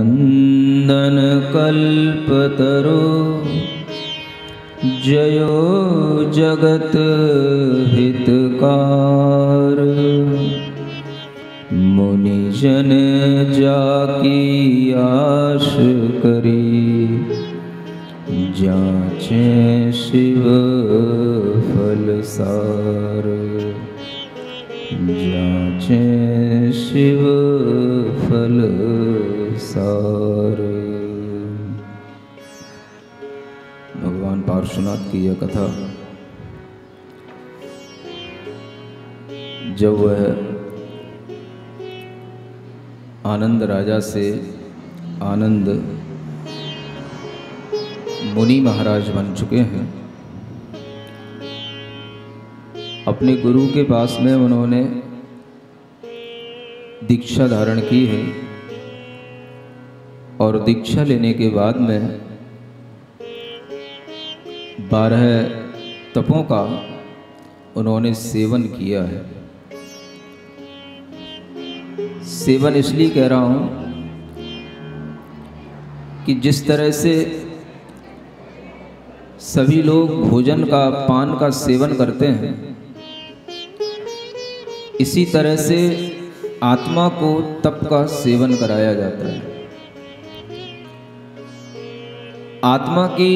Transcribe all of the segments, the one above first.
नंदन कल्पतरो जयो जगत हितकार। मुनिजन जाकी आश करी जाचे शिव फलसार। जाचे शिव फलसार। भगवान पार्श्वनाथ की यह कथा जब वह आनंद राजा से आनंद मुनि महाराज बन चुके हैं, अपने गुरु के पास में उन्होंने दीक्षा धारण की है और दीक्षा लेने के बाद में 12 तपों का उन्होंने सेवन किया है। सेवन इसलिए कह रहा हूं कि जिस तरह से सभी लोग भोजन का पान का सेवन करते हैं, इसी तरह से आत्मा को तप का सेवन कराया जाता है। आत्मा की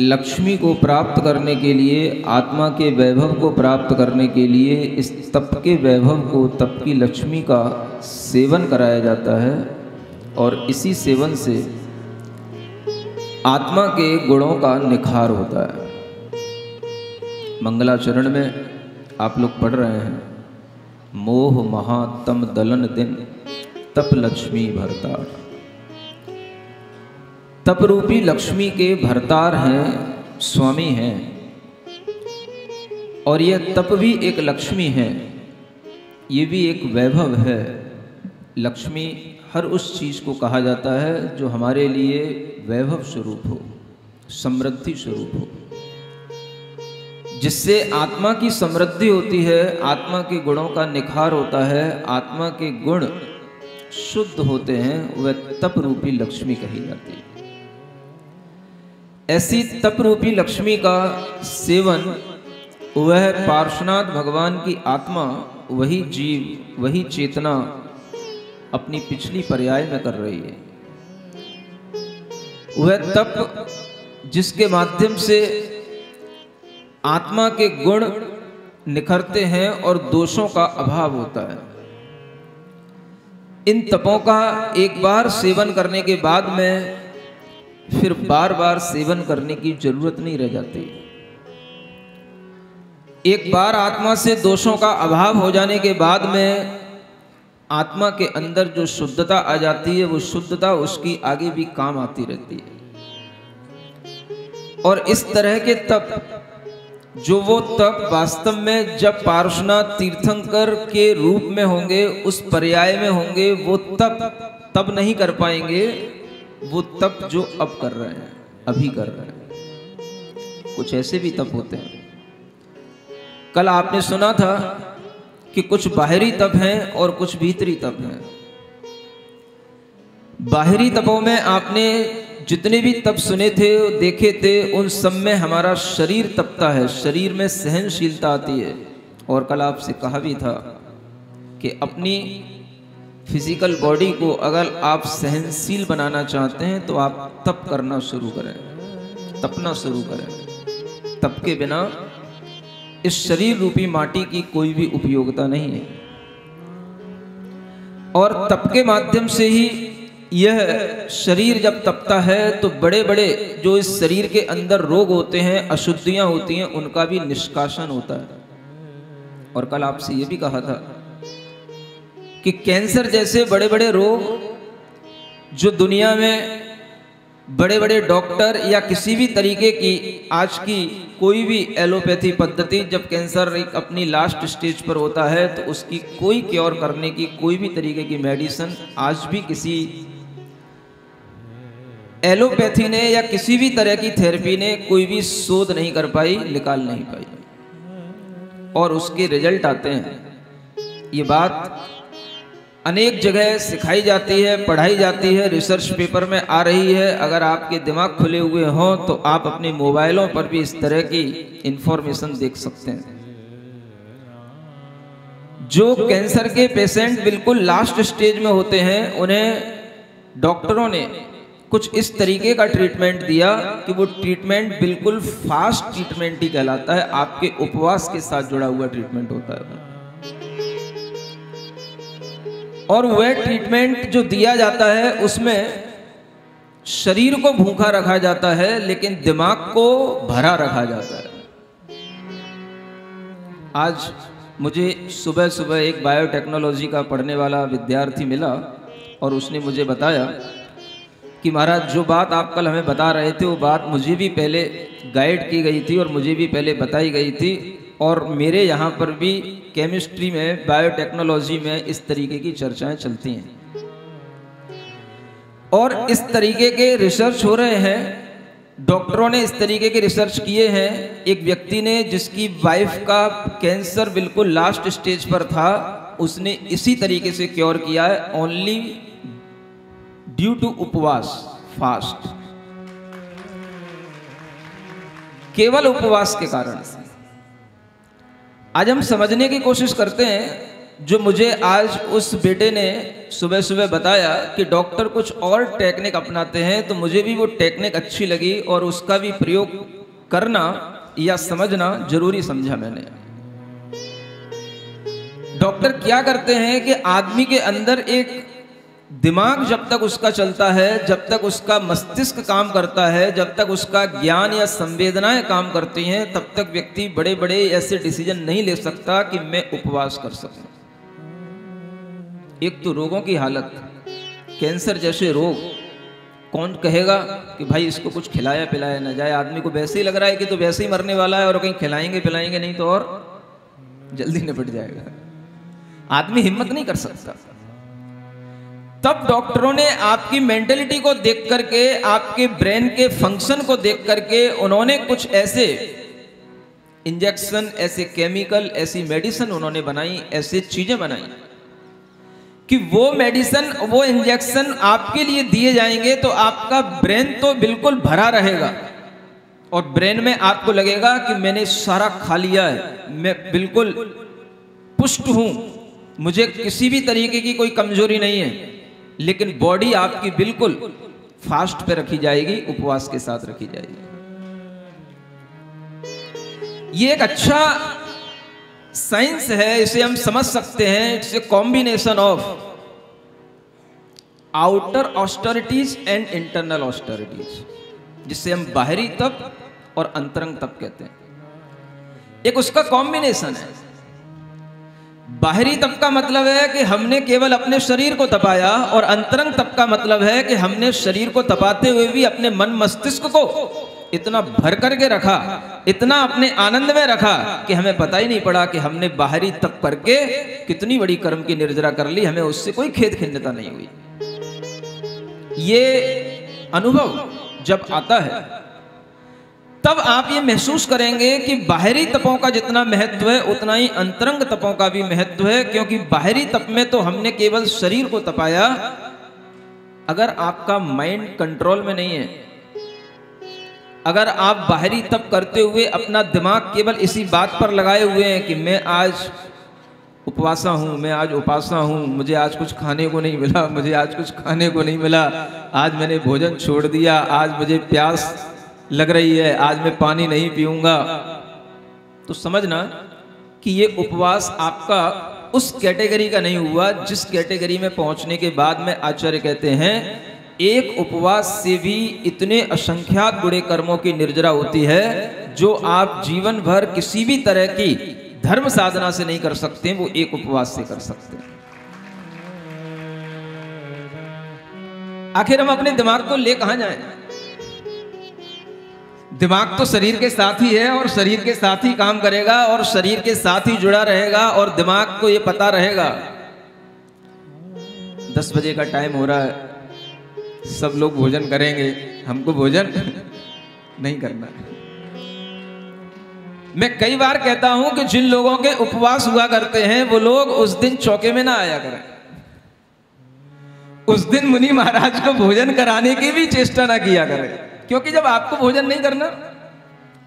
लक्ष्मी को प्राप्त करने के लिए, आत्मा के वैभव को प्राप्त करने के लिए इस तप के वैभव को, तप की लक्ष्मी का सेवन कराया जाता है और इसी सेवन से आत्मा के गुणों का निखार होता है। मंगलाचरण में आप लोग पढ़ रहे हैं, मोह महातम दलन दिन तप लक्ष्मी भरतार। तप रूपी लक्ष्मी के भरतार हैं, स्वामी हैं, और यह तप भी एक लक्ष्मी है, ये भी एक वैभव है। लक्ष्मी हर उस चीज को कहा जाता है जो हमारे लिए वैभव स्वरूप हो, समृद्धि स्वरूप हो, जिससे आत्मा की समृद्धि होती है, आत्मा के गुणों का निखार होता है, आत्मा के गुण शुद्ध होते हैं, वह तप रूपी लक्ष्मी कही जाती है। ऐसी तप रूपी लक्ष्मी का सेवन वह पार्श्वनाथ भगवान की आत्मा, वही जीव, वही चेतना अपनी पिछली पर्याय में कर रही है। वह तप जिसके माध्यम से आत्मा के गुण निखरते हैं और दोषों का अभाव होता है। इन तपों का एक बार सेवन करने के बाद में फिर बार बार सेवन करने की जरूरत नहीं रह जाती। एक बार आत्मा से दोषों का अभाव हो जाने के बाद में आत्मा के अंदर जो शुद्धता आ जाती है, वो शुद्धता उसकी आगे भी काम आती रहती है। और इस तरह के तप, जो वो तप वास्तव में जब पार्श्वनाथ तीर्थंकर के रूप में होंगे, उस पर्याय में होंगे, वो तप तब नहीं कर पाएंगे वो तप जो अब कर रहे हैं, अभी कर रहे हैं। कुछ ऐसे भी तप होते हैं। कल आपने सुना था कि कुछ बाहरी तप हैं और कुछ भीतरी तप हैं। बाहरी तपों में आपने जितने भी तप सुने थे, देखे थे, उन सब में हमारा शरीर तपता है, शरीर में सहनशीलता आती है। और कल आपसे कहा भी था कि अपनी फिजिकल बॉडी को अगर आप सहनशील बनाना चाहते हैं तो आप तप करना शुरू करें, तपना शुरू करें। तप के बिना इस शरीर रूपी माटी की कोई भी उपयोगिता नहीं है। और तप के माध्यम से ही यह शरीर जब तपता है तो बड़े बड़े जो इस शरीर के अंदर रोग होते हैं, अशुद्धियां होती हैं, उनका भी निष्कासन होता है। और कल आपसे यह भी कहा था कि कैंसर जैसे बड़े बड़े रोग जो दुनिया में बड़े बड़े डॉक्टर या किसी भी तरीके की आज की कोई भी एलोपैथी पद्धति, जब कैंसर एक अपनी लास्ट स्टेज पर होता है तो उसकी कोई क्योर करने की कोई भी तरीके की मेडिसिन आज भी किसी एलोपैथी ने या किसी भी तरह की थेरेपी ने कोई भी शोध नहीं कर पाई, निकाल नहीं पाई, और उसके रिजल्ट आते हैं। ये बात अनेक जगह सिखाई जाती है, पढ़ाई जाती है, रिसर्च पेपर में आ रही है। अगर आपके दिमाग खुले हुए हों तो आप अपने मोबाइलों पर भी इस तरह की इंफॉर्मेशन देख सकते हैं। जो कैंसर के पेशेंट बिल्कुल लास्ट स्टेज में होते हैं, उन्हें डॉक्टरों ने कुछ इस तरीके का ट्रीटमेंट दिया कि वो ट्रीटमेंट बिल्कुल फास्ट ट्रीटमेंट ही कहलाता है। आपके उपवास के साथ जुड़ा हुआ ट्रीटमेंट होता है। और वह ट्रीटमेंट जो दिया जाता है उसमें शरीर को भूखा रखा जाता है, लेकिन दिमाग को भरा रखा जाता है। आज मुझे सुबह सुबह एक बायोटेक्नोलॉजी का पढ़ने वाला विद्यार्थी मिला और उसने मुझे बताया कि महाराज, जो बात आप कल हमें बता रहे थे वो बात मुझे भी पहले गाइड की गई थी और मुझे भी पहले बताई गई थी, और मेरे यहाँ पर भी केमिस्ट्री में, बायोटेक्नोलॉजी में इस तरीके की चर्चाएं चलती हैं और इस तरीके के रिसर्च हो रहे हैं। डॉक्टरों ने इस तरीके के रिसर्च किए हैं। एक व्यक्ति ने, जिसकी वाइफ का कैंसर बिल्कुल लास्ट स्टेज पर था, उसने इसी तरीके से क्योर किया है, ओनली ड्यू टू उपवास, फास्ट, केवल उपवास के कारण से। आज हम समझने की कोशिश करते हैं। जो मुझे आज उस बेटे ने सुबह सुबह बताया कि डॉक्टर कुछ और टेक्निक अपनाते हैं, तो मुझे भी वो टेक्निक अच्छी लगी और उसका भी प्रयोग करना या समझना जरूरी समझा मैंने। डॉक्टर क्या करते हैं कि आदमी के अंदर एक दिमाग जब तक उसका चलता है, जब तक उसका मस्तिष्क काम करता है, जब तक उसका ज्ञान या संवेदनाएं काम करती हैं, तब तक व्यक्ति बड़े बड़े ऐसे डिसीजन नहीं ले सकता कि मैं उपवास कर सकूं। एक तो रोगों की हालत, कैंसर जैसे रोग, कौन कहेगा कि भाई इसको कुछ खिलाया पिलाया ना जाए। आदमी को वैसे ही लग रहा है कि तो वैसे ही मरने वाला है और कहीं खिलाएंगे पिलाएंगे नहीं तो और जल्दी निपट जाएगा। आदमी हिम्मत नहीं कर सकता। तब डॉक्टरों ने आपकी मेंटेलिटी को देख करके, आपके ब्रेन के फंक्शन को देख करके, उन्होंने कुछ ऐसे इंजेक्शन, ऐसे केमिकल, ऐसी मेडिसिन उन्होंने बनाई, ऐसी चीजें बनाई कि वो मेडिसिन, वो इंजेक्शन आपके लिए दिए जाएंगे तो आपका ब्रेन तो बिल्कुल भरा रहेगा और ब्रेन में आपको लगेगा कि मैंने सारा खा लिया है, मैं बिल्कुल पुष्ट हूं, मुझे किसी भी तरीके की कोई कमजोरी नहीं है। लेकिन बॉडी आपकी बिल्कुल फास्ट पे रखी जाएगी, उपवास के साथ रखी जाएगी। ये एक अच्छा साइंस है, इसे हम समझ सकते हैं। It's a combination of outer austerities and internal austerities, जिससे हम बाहरी तप और अंतरंग तप कहते हैं। एक उसका कॉम्बिनेशन है। बाहरी तप का मतलब है कि हमने केवल अपने शरीर को तपाया, और अंतरंग तप का मतलब है कि हमने शरीर को तपाते हुए भी अपने मन मस्तिष्क को इतना भर करके रखा, इतना अपने आनंद में रखा कि हमें पता ही नहीं पड़ा कि हमने बाहरी तप करके कितनी बड़ी कर्म की निर्जरा कर ली, हमें उससे कोई खेद खिन्नता नहीं हुई। ये अनुभव जब आता है तब आप ये महसूस करेंगे कि बाहरी तपों का जितना महत्व है उतना ही अंतरंग तपों का भी महत्व है। क्योंकि बाहरी तप में तो हमने केवल शरीर को तपाया। अगर आपका माइंड कंट्रोल में नहीं है, अगर आप बाहरी तप करते हुए अपना दिमाग केवल इसी बात पर लगाए हुए हैं कि मैं आज उपवासा हूँ, मैं आज उपासा हूँ, मुझे आज कुछ खाने को नहीं मिला, मुझे आज कुछ खाने को नहीं मिला, आज मैंने भोजन छोड़ दिया, आज मुझे प्यास लग रही है, आज मैं पानी नहीं पीऊंगा, तो समझना कि ये उपवास आपका उस कैटेगरी का नहीं हुआ जिस कैटेगरी में पहुंचने के बाद में आचार्य कहते हैं एक उपवास से भी इतने असंख्यात बुरे कर्मों की निर्जरा होती है जो आप जीवन भर किसी भी तरह की धर्म साधना से नहीं कर सकते, वो एक उपवास से कर सकते हैं। आखिर हम अपने दिमाग को ले कहां जाएं? दिमाग तो शरीर के साथ ही है और शरीर के साथ ही काम करेगा और शरीर के साथ ही जुड़ा रहेगा, और दिमाग को ये पता रहेगा 10 बजे का टाइम हो रहा है, सब लोग भोजन करेंगे, हमको भोजन नहीं करना। मैं कई बार कहता हूं कि जिन लोगों के उपवास हुआ करते हैं वो लोग उस दिन चौके में ना आया करें। उस दिन मुनि महाराज को भोजन कराने की भी चेष्टा ना किया करें, क्योंकि जब आपको भोजन नहीं करना,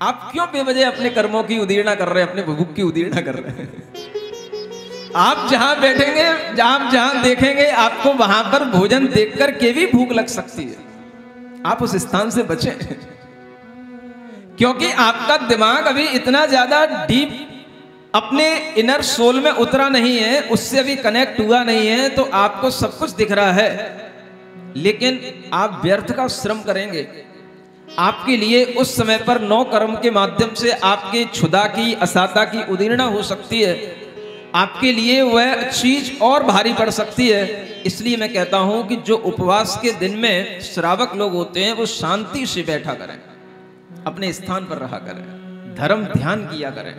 आप क्यों बेवजह अपने कर्मों की उदीर्णा कर रहे हैं, अपने भूख की उदीर्णा कर रहे हैं। आप जहां बैठेंगे, जहां देखेंगे, आपको वहां पर भोजन देखकर के भी भूख लग सकती है। आप उस स्थान से बचें, क्योंकि आपका दिमाग अभी इतना ज्यादा डीप अपने इनर सोल में उतरा नहीं है, उससे अभी कनेक्ट हुआ नहीं है, तो आपको सब कुछ दिख रहा है, लेकिन आप व्यर्थ का श्रम करेंगे। आपके लिए उस समय पर 9 कर्म के माध्यम से आपके क्षुधा की, असाता की उदीर्णा हो सकती है, आपके लिए वह चीज और भारी पड़ सकती है। इसलिए मैं कहता हूं कि जो उपवास के दिन में श्रावक लोग होते हैं, वो शांति से बैठा करें, अपने स्थान पर रहा करें, धर्म ध्यान किया करें।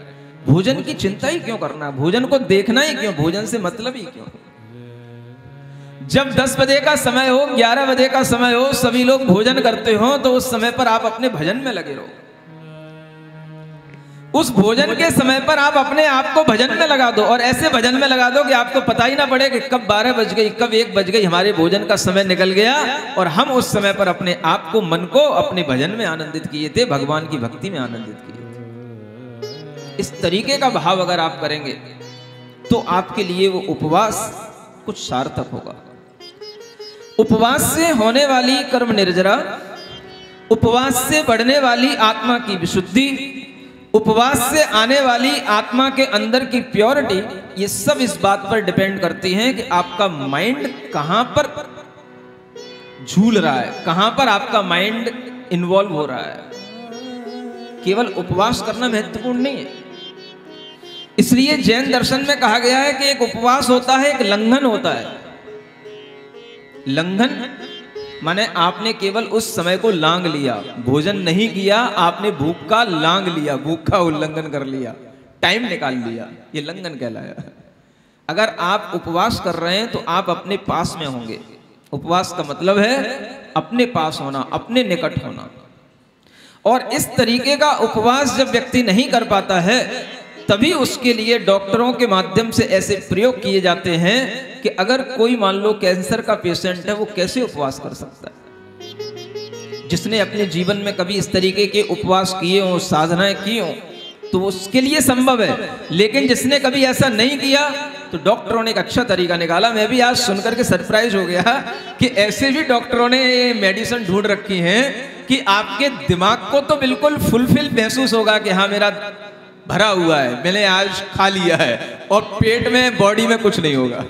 भोजन की चिंता ही क्यों करना, भोजन को देखना ही क्यों, भोजन से मतलब ही क्यों। जब 10 बजे का समय हो, 11 बजे का समय हो, सभी लोग भोजन करते हो, तो उस समय पर आप अपने भजन में लगे रहो। उस भोजन के समय पर आप अपने आप को भजन में लगा दो, और ऐसे भजन में लगा दो कि आपको पता ही ना पड़े कि कब 12 बज गई, कब 1 बज गई, हमारे भोजन का समय निकल गया, और हम उस समय पर अपने आप को, मन को अपने भजन में आनंदित किए थे, भगवान की भक्ति में आनंदित किए थे। इस तरीके का भाव अगर आप करेंगे तो आपके लिए वो उपवास कुछ सार्थक होगा। उपवास से होने वाली कर्म निर्जरा, उपवास से बढ़ने वाली आत्मा की विशुद्धि, उपवास से आने वाली आत्मा के अंदर की प्योरिटी, ये सब इस बात पर डिपेंड करती हैं कि आपका माइंड कहां पर झूल रहा है, कहां पर आपका माइंड इन्वॉल्व हो रहा है। केवल उपवास करना महत्वपूर्ण नहीं है। इसलिए जैन दर्शन में कहा गया है कि एक उपवास होता है, एक लंघन होता है। लंघन माने आपने केवल उस समय को लांग लिया, भोजन नहीं किया, आपने भूख का लांग लिया, भूख का उल्लंघन कर लिया, टाइम निकाल लिया, ये लंघन कहलाया। अगर आप उपवास कर रहे हैं तो आप अपने पास में होंगे। उपवास का मतलब है अपने पास होना, अपने निकट होना। और इस तरीके का उपवास जब व्यक्ति नहीं कर पाता है, तभी उसके लिए डॉक्टरों के माध्यम से ऐसे प्रयोग किए जाते हैं कि अगर कोई मान लो कैंसर का पेशेंट है, वो कैसे उपवास कर सकता है। जिसने अपने जीवन में कभी इस तरीके के उपवास किए हों, साधनाएं की हों, तो उसके लिए संभव है। लेकिन जिसने कभी ऐसा नहीं किया, तो डॉक्टरों ने एक अच्छा तरीका निकाला। मैं भी आज सुनकर के सरप्राइज हो गया कि ऐसे भी डॉक्टरों ने ये मेडिसिन ढूंढ रखी है कि आपके दिमाग को तो बिल्कुल फुलफिल महसूस होगा कि हाँ मेरा भरा हुआ है, मैंने आज खा लिया है, और पेट में, बॉडी में कुछ नहीं होगा।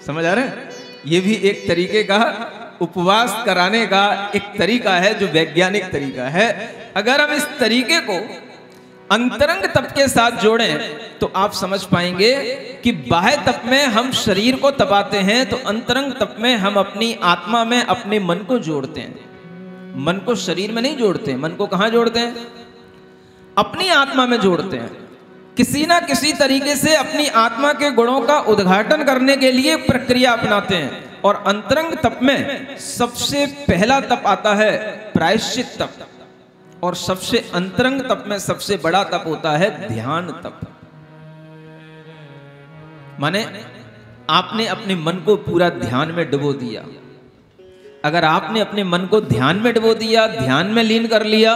समझ आ रहे हैं? ये भी एक तरीके का उपवास कराने का एक तरीका है, जो वैज्ञानिक तरीका है। अगर हम इस तरीके को अंतरंग तप के साथ जोड़ें तो आप समझ पाएंगे कि बाह्य तप में हम शरीर को तपाते हैं, तो अंतरंग तप में हम अपनी आत्मा में अपने मन को जोड़ते हैं। मन को शरीर में नहीं जोड़ते हैं, मन को कहां जोड़ते हैं? अपनी आत्मा में जोड़ते हैं। किसी ना किसी तरीके से अपनी आत्मा के गुणों का उद्घाटन करने के लिए प्रक्रिया अपनाते हैं। और अंतरंग तप में सबसे पहला तप आता है प्रायश्चित तप, और सबसे अंतरंग तप में सबसे बड़ा तप होता है ध्यान तप। माने आपने अपने मन को पूरा ध्यान में डुबो दिया। अगर आपने अपने मन को ध्यान में डुबो दिया, ध्यान में लीन कर लिया,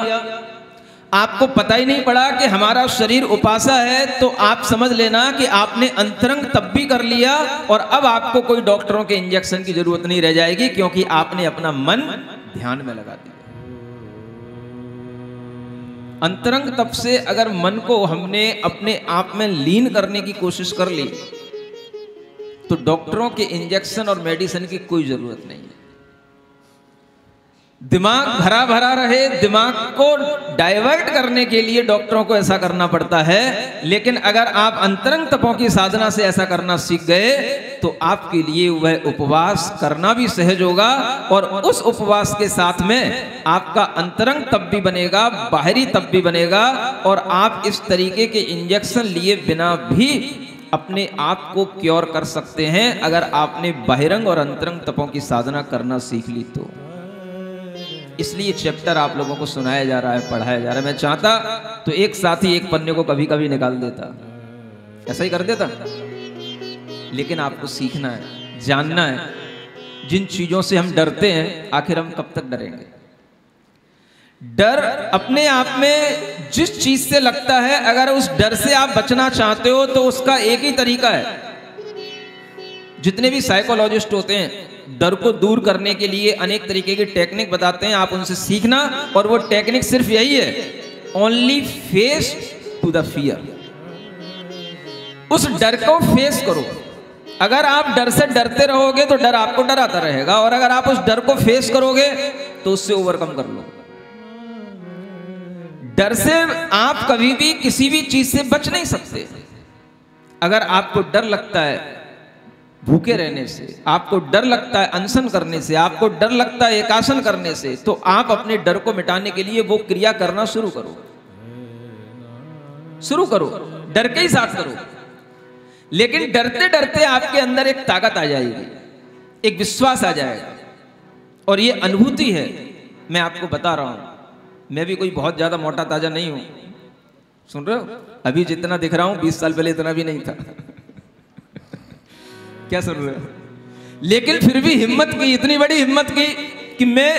आपको पता ही नहीं पड़ा कि हमारा शरीर उपासा है, तो आप समझ लेना कि आपने अंतरंग तप भी कर लिया, और अब आपको कोई डॉक्टरों के इंजेक्शन की जरूरत नहीं रह जाएगी, क्योंकि आपने अपना मन ध्यान में लगा दिया। अंतरंग तप से अगर मन को हमने अपने आप में लीन करने की कोशिश कर ली, तो डॉक्टरों के इंजेक्शन और मेडिसिन की कोई जरूरत नहीं है। दिमाग भरा भरा रहे, दिमाग को डाइवर्ट करने के लिए डॉक्टरों को ऐसा करना पड़ता है। लेकिन अगर आप अंतरंग तपों की साधना से ऐसा करना सीख गए, तो आपके लिए वह उपवास करना भी सहज होगा, और उस उपवास के साथ में आपका अंतरंग तप भी बनेगा, बाहरी तप भी बनेगा, और आप इस तरीके के इंजेक्शन लिए बिना भी अपने आप को क्योर कर सकते हैं, अगर आपने बहिरंग और अंतरंग तपों की साधना करना सीख ली तो। इसलिए चैप्टर आप लोगों को सुनाया जा रहा है, पढ़ाया जा रहा है। मैं चाहता तो एक साथ ही एक पन्ने को कभी कभी निकाल देता, ऐसा ही कर देता, लेकिन आपको सीखना है। जानना है। जिन चीजों से हम डरते हैं, आखिर हम कब तक डरेंगे? डर अपने आप में जिस चीज से लगता है, अगर उस डर से आप बचना चाहते हो तो उसका एक ही तरीका है। जितने भी साइकोलॉजिस्ट होते हैं डर को दूर करने के लिए अनेक तरीके की टेक्निक बताते हैं, आप उनसे सीखना। और वो टेक्निक सिर्फ यही है, only face to the fear. उस डर को फेस करो। अगर आप डर से डरते रहोगे तो डर आपको डराता रहेगा, और अगर आप उस डर को फेस करोगे तो उससे ओवरकम कर लो। डर से आप कभी भी किसी भी चीज से बच नहीं सकते। अगर आपको डर लगता है भूखे रहने से, आपको डर लगता है अनशन करने से, आपको डर लगता है एकासन करने से, तो आप अपने डर को मिटाने के लिए वो क्रिया करना शुरू करो। डर के ही साथ करो। लेकिन डरते डरते आपके अंदर एक ताकत आ जाएगी, एक विश्वास आ जाएगा। और ये अनुभूति है, मैं आपको बता रहा हूं। मैं भी कोई बहुत ज्यादा मोटा ताजा नहीं हूं, सुन रहे हो? अभी जितना दिख रहा हूं 20 साल पहले इतना भी नहीं था। क्या सुन रहे हो? लेकिन फिर भी हिम्मत की, इतनी बड़ी हिम्मत की कि मैं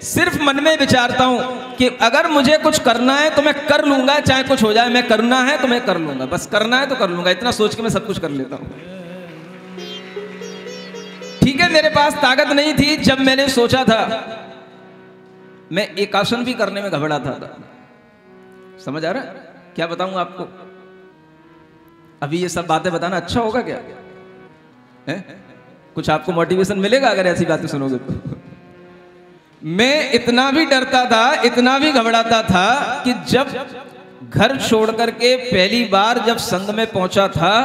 सिर्फ मन में विचारता हूं कि अगर मुझे कुछ करना है तो मैं कर लूंगा, चाहे कुछ हो जाए। मैं करना है तो मैं कर लूंगा, बस करना है तो कर लूंगा। इतना सोच के मैं सब कुछ कर लेता हूं। ठीक है, मेरे पास ताकत नहीं थी जब मैंने सोचा था। मैं एकासन भी करने में घबराता था। समझ आ रहा है? क्या बताऊं आपको? अभी ये सब बातें बताना अच्छा होगा क्या है? कुछ आपको मोटिवेशन मिलेगा अगर ऐसी बातें सुनोगे तो। मैं इतना भी डरता था, इतना भी घबराता था कि जब घर छोड़ करके पहली बार जब संघ में पहुंचा था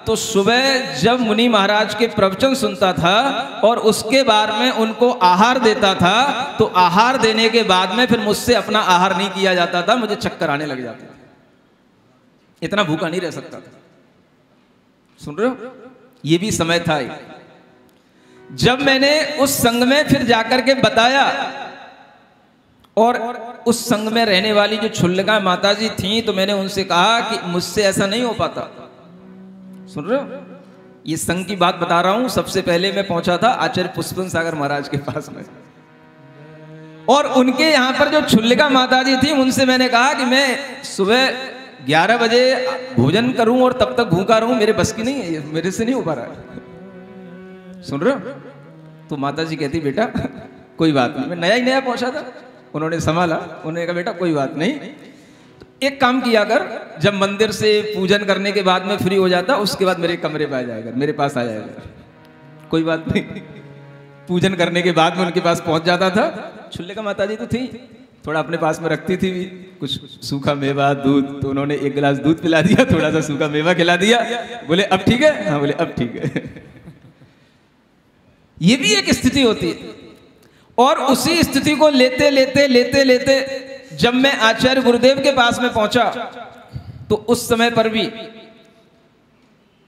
तो सुबह जब मुनि महाराज के प्रवचन सुनता था और उसके बाद में उनको आहार देता था, तो आहार देने के बाद में फिर मुझसे अपना आहार नहीं किया जाता था, मुझे चक्कर आने लग जाते थे। इतना भूखा नहीं रह सकता था। सुन रहे हो? ये भी समय था। जब मैंने उस संघ में फिर जाकर के बताया, और उस संघ में रहने वाली जो छुल्लिका माता जी थी, तो मैंने उनसे कहा कि मुझसे ऐसा नहीं हो पाता। सुन रहे हो? ये संघ की बात बता रहा हूं। सबसे पहले मैं पहुंचा था आचार्य पुष्पन सागर महाराज के पास में, और उनके यहां पर जो छुल्लिका माता जी थी, उनसे मैंने कहा कि मैं सुबह 11 बजे भोजन करूं और तब तक भूखा रहूं, मेरे बस की नहीं है, मेरे से नहीं हो पा रहा है। सुन रहे हो? तो माता जी कहती बेटा कोई बात नहीं। मैं नया ही नया पहुंचा था, उन्होंने संभाला। उन्होंने कहा बेटा कोई बात नहीं, एक काम किया कर, जब मंदिर से पूजन करने के बाद में फ्री हो जाता, उसके बाद मेरे कमरे पे आ जाएगा, मेरे पास आ जाएगा। कोई बात नहीं। पूजन करने के बाद में उनके पास पहुंच जाता था। छुल्लिका माता जी तो थी, थोड़ा अपने पास में रखती थी भी, कुछ सूखा मेवा, दूध, तो उन्होंने एक गिलास दूध पिला दिया, थोड़ा सा सूखा मेवा खिला दिया। बोले अब ठीक है? हाँ, बोले अब ठीक है। ये भी एक स्थिति होती है। और उसी स्थिति को लेते लेते लेते लेते जब मैं आचार्य गुरुदेव के पास में पहुंचा, तो उस समय पर भी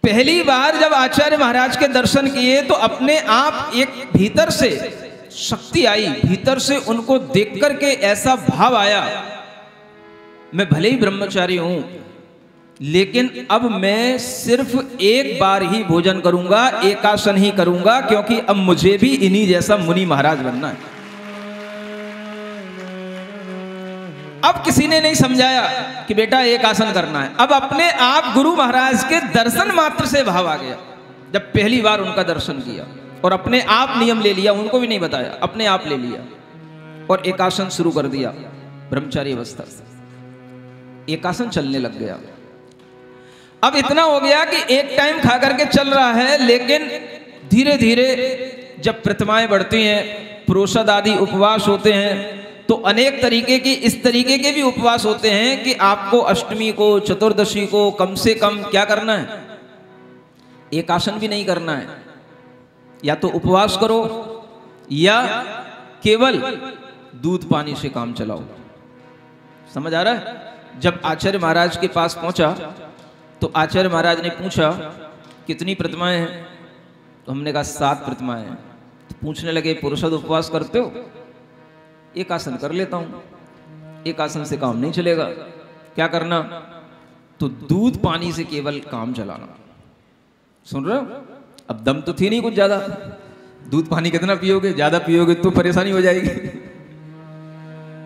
पहली बार जब आचार्य महाराज के दर्शन किए तो अपने आप एक भीतर से शक्ति आई, भीतर से उनको देख करके ऐसा भाव आया, मैं भले ही ब्रह्मचारी हूं लेकिन अब मैं सिर्फ एक बार ही भोजन करूंगा, एकासन ही करूंगा, क्योंकि अब मुझे भी इन्हीं जैसा मुनि महाराज बनना है। अब किसी ने नहीं समझाया कि बेटा एक आसन करना है, अब अपने आप गुरु महाराज के दर्शन मात्र से भाव आ गया। जब पहली बार उनका दर्शन किया और अपने आप नियम ले लिया, उनको भी नहीं बताया, अपने आप ले लिया और एक आसन शुरू कर दिया। ब्रह्मचारी अवस्था से एक आसन चलने लग गया। अब इतना हो गया कि एक टाइम खा करके चल रहा है, लेकिन धीरे धीरे जब प्रतिमाएं बढ़ती हैं, प्रोषद आदि उपवास होते हैं, तो अनेक तरीके की इस तरीके के भी उपवास होते हैं कि आपको अष्टमी को, चतुर्दशी को कम से कम क्या करना है, एक आसन भी नहीं करना है। या तो उपवास करो या केवल दूध पानी से काम चलाओ। समझ आ रहा है? जब आचार्य महाराज के पास पहुंचा तो आचार्य महाराज ने पूछा कितनी प्रतिमाएं हैं? तो हमने कहा 7 प्रतिमाएं हैं। तो पूछने लगे पुरुषद उपवास करते हो? एक आसन कर लेता हूं। एक आसन से काम नहीं चलेगा, क्या करना? तो दूध पानी से केवल काम चलाना। सुन रहे हो? अब दम तो थी नहीं कुछ ज्यादा, दूध पानी कितना पियोगे, ज्यादा पियोगे तो परेशानी हो जाएगी।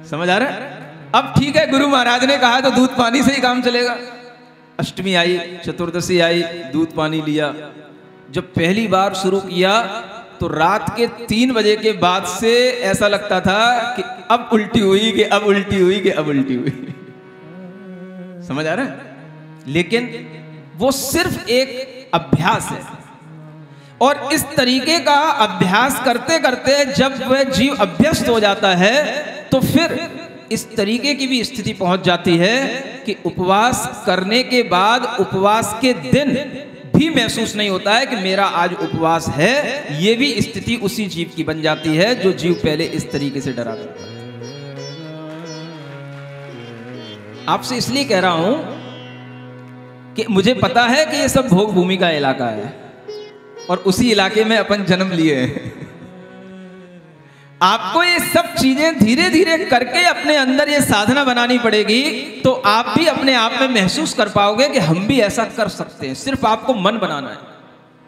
समझ आ रहा है? अब ठीक है, गुरु महाराज ने कहा तो दूध पानी से ही काम चलेगा। अष्टमी आई, चतुर्दशी आई, दूध पानी लिया। जब पहली बार शुरू किया तो रात के 3 बजे के बाद से ऐसा लगता था कि अब उल्टी हुई, कि अब उल्टी हुई, कि अब उल्टी हुई। समझ आ रहा है? लेकिन वो सिर्फ एक अभ्यास है, और इस तरीके का अभ्यास करते करते जब वह जीव अभ्यस्त हो जाता है तो फिर इस तरीके की भी स्थिति पहुंच जाती है कि उपवास करने के बाद उपवास के दिन भी महसूस नहीं होता है कि मेरा आज उपवास है। ये भी स्थिति उसी जीव की बन जाती है जो जीव पहले इस तरीके से डरा करता है। आपसे इसलिए कह रहा हूं कि मुझे पता है कि ये सब भोग भूमि का इलाका है और उसी इलाके में अपन जन्म लिए हैं। आपको ये सब चीजें धीरे धीरे करके अपने अंदर ये साधना बनानी पड़ेगी, तो आप भी अपने आप में महसूस कर पाओगे कि हम भी ऐसा कर सकते हैं। सिर्फ आपको मन बनाना है,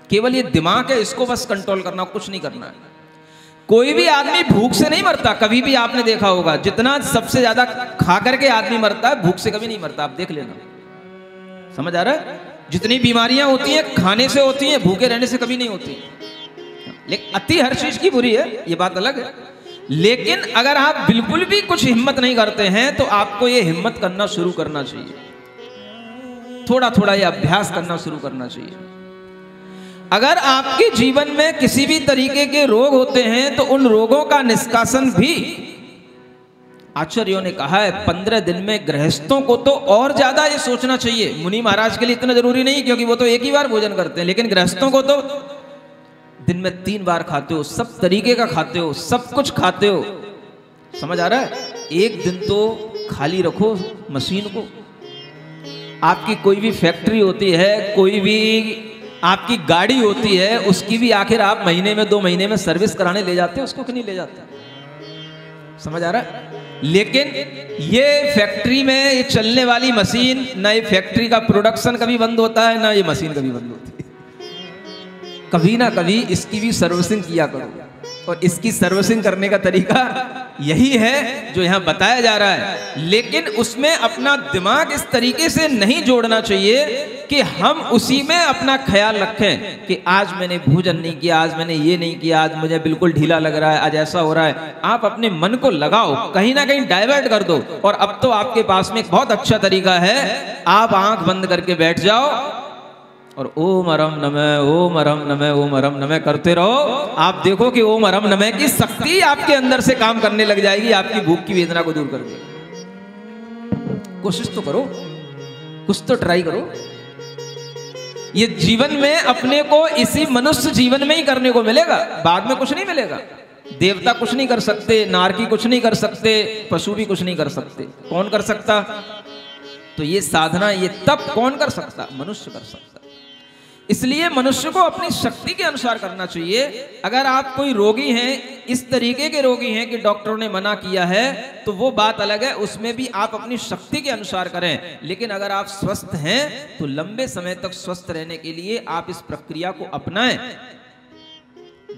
केवल ये दिमाग है, इसको बस कंट्रोल करना, कुछ नहीं करना है। कोई भी आदमी भूख से नहीं मरता, कभी भी आपने देखा होगा। जितना सबसे ज्यादा खा करके आदमी मरता है, भूख से कभी नहीं मरता, आप देख लेना। समझ आ रहा है? जितनी बीमारियां होती हैं खाने से होती हैं, भूखे रहने से कभी नहीं होती। लेकिन अति हर चीज की बुरी है, ये बात अलग है। लेकिन अगर आप बिल्कुल भी कुछ हिम्मत नहीं करते हैं तो आपको ये हिम्मत करना शुरू करना चाहिए, थोड़ा थोड़ा ये अभ्यास करना शुरू करना चाहिए। अगर आपके जीवन में किसी भी तरीके के रोग होते हैं तो उन रोगों का निष्कासन भी आचार्यों ने कहा है 15 दिन में। गृहस्थों को तो और ज्यादा ये सोचना चाहिए, मुनि महाराज के लिए इतना जरूरी नहीं क्योंकि वो तो एक ही बार भोजन करते हैं, लेकिन गृहस्थों को तो दिन में 3 बार खाते हो, सब तरीके का खाते हो, सब कुछ खाते हो। समझ आ रहा है? एक दिन तो खाली रखो मशीन को। आपकी कोई भी फैक्ट्री होती है, कोई भी आपकी गाड़ी होती है, उसकी भी आखिर आप महीने में 2 महीने में सर्विस कराने ले जाते हो, उसको क्यों नहीं ले जाते? समझ आ रहा है? लेकिन ये फैक्ट्री में ये चलने वाली मशीन, ना ये फैक्ट्री का प्रोडक्शन कभी बंद होता है, ना ये मशीन कभी बंद होती है। कभी ना कभी इसकी भी सर्विसिंग किया करो, और इसकी सर्विसिंग करने का तरीका यही है जो यहां बताया जा रहा है। लेकिन उसमें अपना दिमाग इस तरीके से नहीं जोड़ना चाहिए कि हम उसी में अपना ख्याल रखें कि आज मैंने भोजन नहीं किया, आज मैंने ये नहीं किया, आज मुझे बिल्कुल ढीला लग रहा है, आज ऐसा हो रहा है। आप अपने मन को लगाओ, कहीं ना कहीं डाइवर्ट कर दो। और अब तो आपके पास में एक बहुत अच्छा तरीका है, आप आंख बंद करके बैठ जाओ और ओम अरम नमः, ओम अरम नमः, ओम अरम नमः करते रहो। आप देखो कि ओम अरम नमः की शक्ति आपके अंदर से काम करने लग जाएगी, आपकी भूख की वेदना को दूर कर देगी। कोशिश तो करो, कुछ तो ट्राई करो। ये जीवन में अपने को इसी मनुष्य जीवन में ही करने को मिलेगा, बाद में कुछ नहीं मिलेगा। देवता कुछ नहीं कर सकते, नारकी कुछ नहीं कर सकते, पशु भी कुछ नहीं कर सकते। कौन कर सकता? तो ये साधना, ये तप कौन कर सकता? मनुष्य कर सकता। इसलिए मनुष्य को अपनी शक्ति के अनुसार करना चाहिए। अगर आप कोई रोगी हैं, इस तरीके के रोगी हैं कि डॉक्टरों ने मना किया है, तो वो बात अलग है, उसमें भी आप अपनी शक्ति के अनुसार करें। लेकिन अगर आप स्वस्थ हैं तो लंबे समय तक स्वस्थ रहने के लिए आप इस प्रक्रिया को अपनाएं।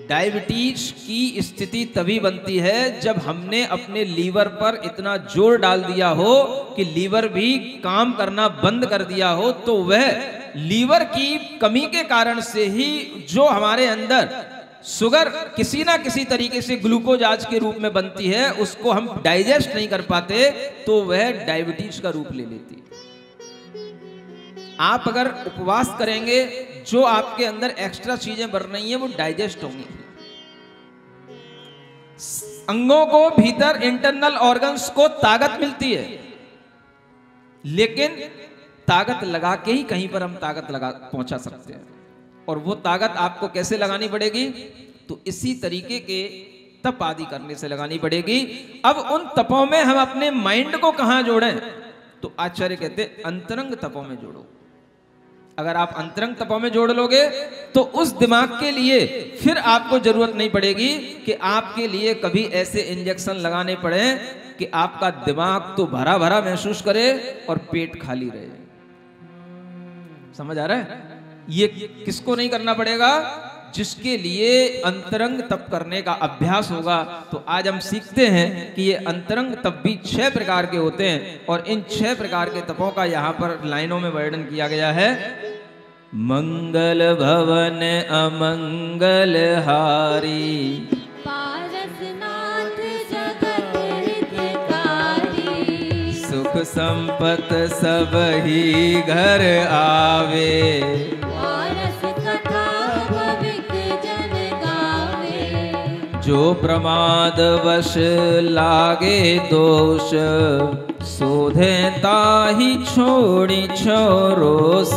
डायबिटीज की स्थिति तभी बनती है जब हमने अपने लीवर पर इतना जोर डाल दिया हो कि लीवर भी काम करना बंद कर दिया हो। तो वह लीवर की कमी के कारण से ही जो हमारे अंदर शुगर किसी ना किसी तरीके से ग्लूकोज आज के रूप में बनती है, उसको हम डाइजेस्ट नहीं कर पाते, तो वह डायबिटीज का रूप ले लेती है। आप अगर उपवास करेंगे, जो आपके अंदर एक्स्ट्रा चीजें बन रही हैं वो डाइजेस्ट होंगी। अंगों को भीतर, इंटरनल ऑर्गन्स को ताकत मिलती है, लेकिन ताकत लगा के ही कहीं पर हम ताकत लगा पहुंचा सकते हैं। और वो ताकत आपको कैसे लगानी पड़ेगी? तो इसी तरीके के तप आदि करने से लगानी पड़ेगी। अब उन तपों में हम अपने माइंड को कहां जोड़ें? तो आचार्य कहते हैं अंतरंग तपों में जोड़ो। अगर आप अंतरंग तपों में जोड़ लोगे तो उस दिमाग के लिए फिर आपको जरूरत नहीं पड़ेगी कि आपके लिए कभी ऐसे इंजेक्शन लगाने पड़े कि आपका दिमाग तो भरा भरा महसूस करे और पेट खाली रहे। समझ आ रहा है? ये किसको नहीं करना पड़ेगा? जिसके लिए अंतरंग तप करने का अभ्यास होगा। तो आज हम सीखते हैं कि ये अंतरंग तप भी 6 प्रकार के होते हैं और इन 6 प्रकार के तपों का यहाँ पर लाइनों में वर्णन किया गया है। मंगल भवन अमंगल हारी, पारसनाथ जगत हितकारी, सुख संपत सब ही घर आवे, वारस कथा भविक जन गावे, जो प्रमाद वश लागे दोष, सोधे ताहि छोड़ी छोरोस,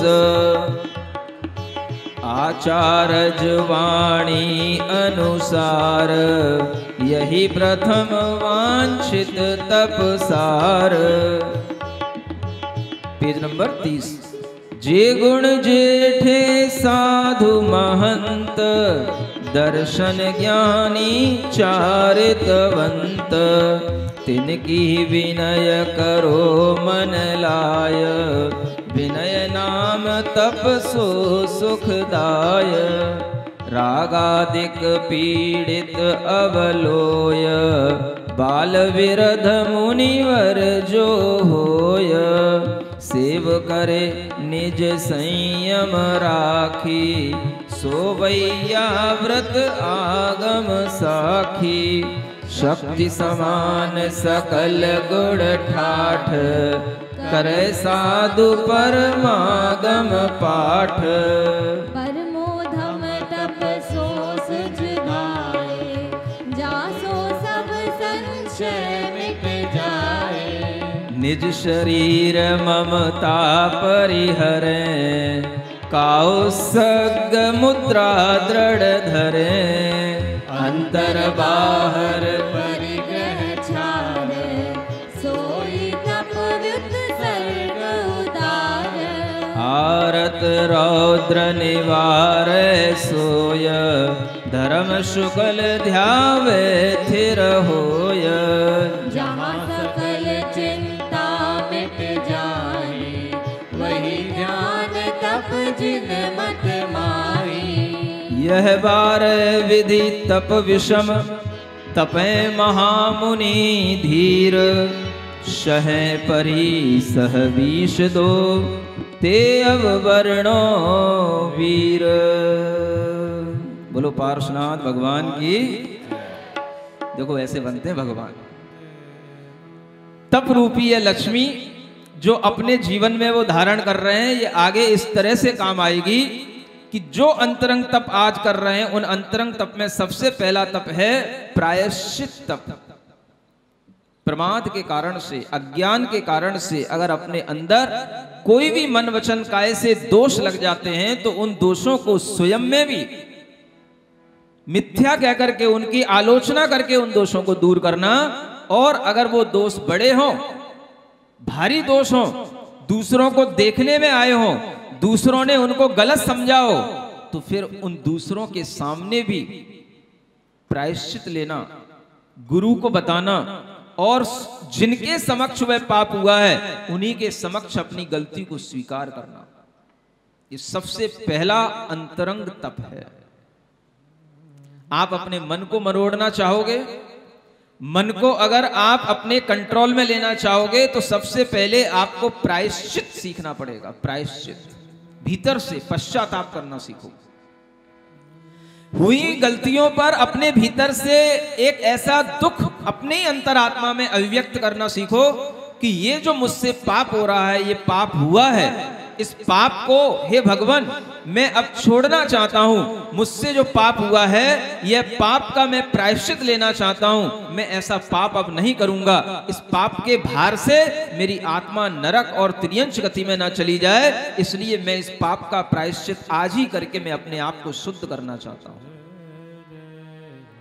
आचारज वाणी अनुसार, यही प्रथम वांछित तपसार। Page number 30। जे गुण जेठे साधु महंत, दर्शन ज्ञानी चारितवंत, तिनकी विनय करो मन लाय, विनय नाम तप सो सुखदाय, रागादिक पीड़ित अवलोय, बाल विरध मुनिवर जो होय, सेव करे निज संयम राखी, सोवैया व्रत आगम साखी, शक्ति समान सकल गुण ठाठ, करे साधु परमागम पाठ, परमोधम तप सो सुझाए, जासो सब संशय मिट जाए, निज शरीर ममता परिहरे, काउ सग मुद्रा दृढ़ धरे, अंतर बाहर परिग्रह छार, सोई तप व्युत सर्ग उदार, आरत रौद्र निवार सोय, धर्म शुक्ल ध्यावे थिर होय, जहाँ सकल चिंता मिट जाए, वही ध्यान तप जिन मत माही, यह 12 विधि तप विषम, तपे महामुनि धीर, शह परी सह 20 दो, ते अब वर्णो वीर। बोलो पार्श्वनाथ भगवान की। देखो ऐसे बनते हैं भगवान। तप रूपी है लक्ष्मी जो अपने जीवन में वो धारण कर रहे हैं, ये आगे इस तरह से काम आएगी कि जो अंतरंग तप आज कर रहे हैं, उन अंतरंग तप में सबसे पहला तप है प्रायश्चित तप। प्रमाद के कारण से, अज्ञान के कारण से अगर अपने अंदर कोई भी मन वचन काय से दोष लग जाते हैं तो उन दोषों को स्वयं में भी मिथ्या कह करके, उनकी आलोचना करके उन दोषों को दूर करना, और अगर वो दोष बड़े हों, भारी दोष हों, दूसरों को देखने में आए हों, दूसरों ने उनको गलत समझा हो, तो फिर उन दूसरों के सामने भी प्रायश्चित लेना, गुरु को बताना, और जिनके समक्ष वह पाप हुआ है उन्हीं के समक्ष अपनी गलती को स्वीकार करना, ये सबसे पहला अंतरंग तप है। आप अपने मन को मरोड़ना चाहोगे, मन को अगर आप अपने कंट्रोल में लेना चाहोगे तो सबसे पहले आपको प्रायश्चित सीखना पड़ेगा। प्रायश्चित भीतर से पश्चाताप करना सीखो। हुई गलतियों पर अपने भीतर से एक ऐसा दुख अपने ही अंतरात्मा में अभिव्यक्त करना सीखो कि ये जो मुझसे पाप हो रहा है, ये पाप हुआ है, इस पाप को हे भगवान मैं अब छोड़ना चाहता हूं। मुझसे जो पाप हुआ है, यह पाप का मैं प्रायश्चित लेना चाहता हूं। मैं ऐसा पाप अब नहीं करूंगा। इस पाप के भार से मेरी आत्मा नरक और त्रियंच गति में ना चली जाए, इसलिए मैं इस पाप का प्रायश्चित आज ही करके मैं अपने आप को शुद्ध करना चाहता हूं।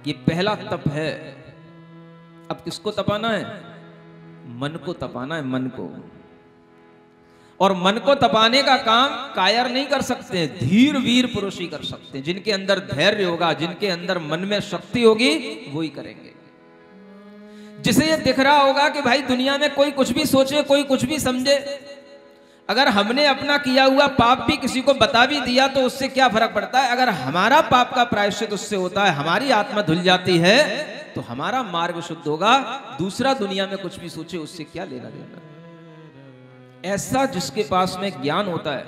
ये पहला तप है। अब किसको तपाना है? मन को तपाना है, मन को। और मन को तपाने का काम कायर नहीं कर सकते, धीर वीर पुरुष ही कर सकते हैं। जिनके अंदर धैर्य होगा, जिनके अंदर मन में शक्ति होगी, वो ही करेंगे। जिसे ये दिख रहा होगा कि भाई दुनिया में कोई कुछ भी सोचे, कोई कुछ भी समझे, अगर हमने अपना किया हुआ पाप भी किसी को बता भी दिया तो उससे क्या फर्क पड़ता है? अगर हमारा पाप का प्रायश्चित उससे होता है, हमारी आत्मा धुल जाती है, तो हमारा मार्ग शुद्ध होगा। दूसरा दुनिया में कुछ भी सोचे, उससे क्या लेना देना। ऐसा जिसके पास में ज्ञान होता है,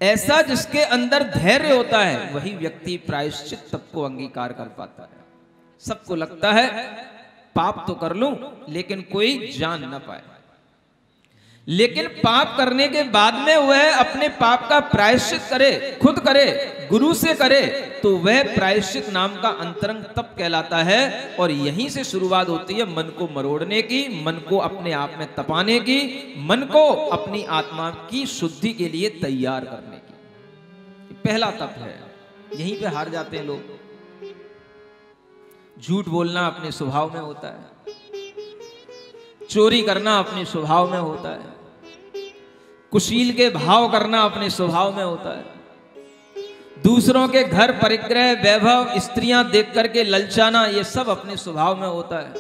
ऐसा जिसके अंदर धैर्य होता है, वही व्यक्ति प्रायश्चित तप को अंगीकार कर पाता है। सबको लगता है पाप तो कर लूं लेकिन कोई जान ना पाए, लेकिन पाप करने के बाद में वह अपने पाप का प्रायश्चित करे, खुद करे, गुरु से करे, तो वह प्रायश्चित नाम का अंतरंग तप कहलाता है। और यहीं से शुरुआत होती है मन को मरोड़ने की, मन को अपने आप में तपाने की, मन को अपनी आत्मा की शुद्धि के लिए तैयार करने की। पहला तप है। यहीं पे हार जाते हैं लोग। झूठ बोलना अपने स्वभाव में होता है, चोरी करना अपने स्वभाव में होता है, कुशील के भाव करना अपने स्वभाव में होता है, दूसरों के घर परिग्रह वैभव स्त्रियां देख करके ललचाना, ये सब अपने स्वभाव में होता है।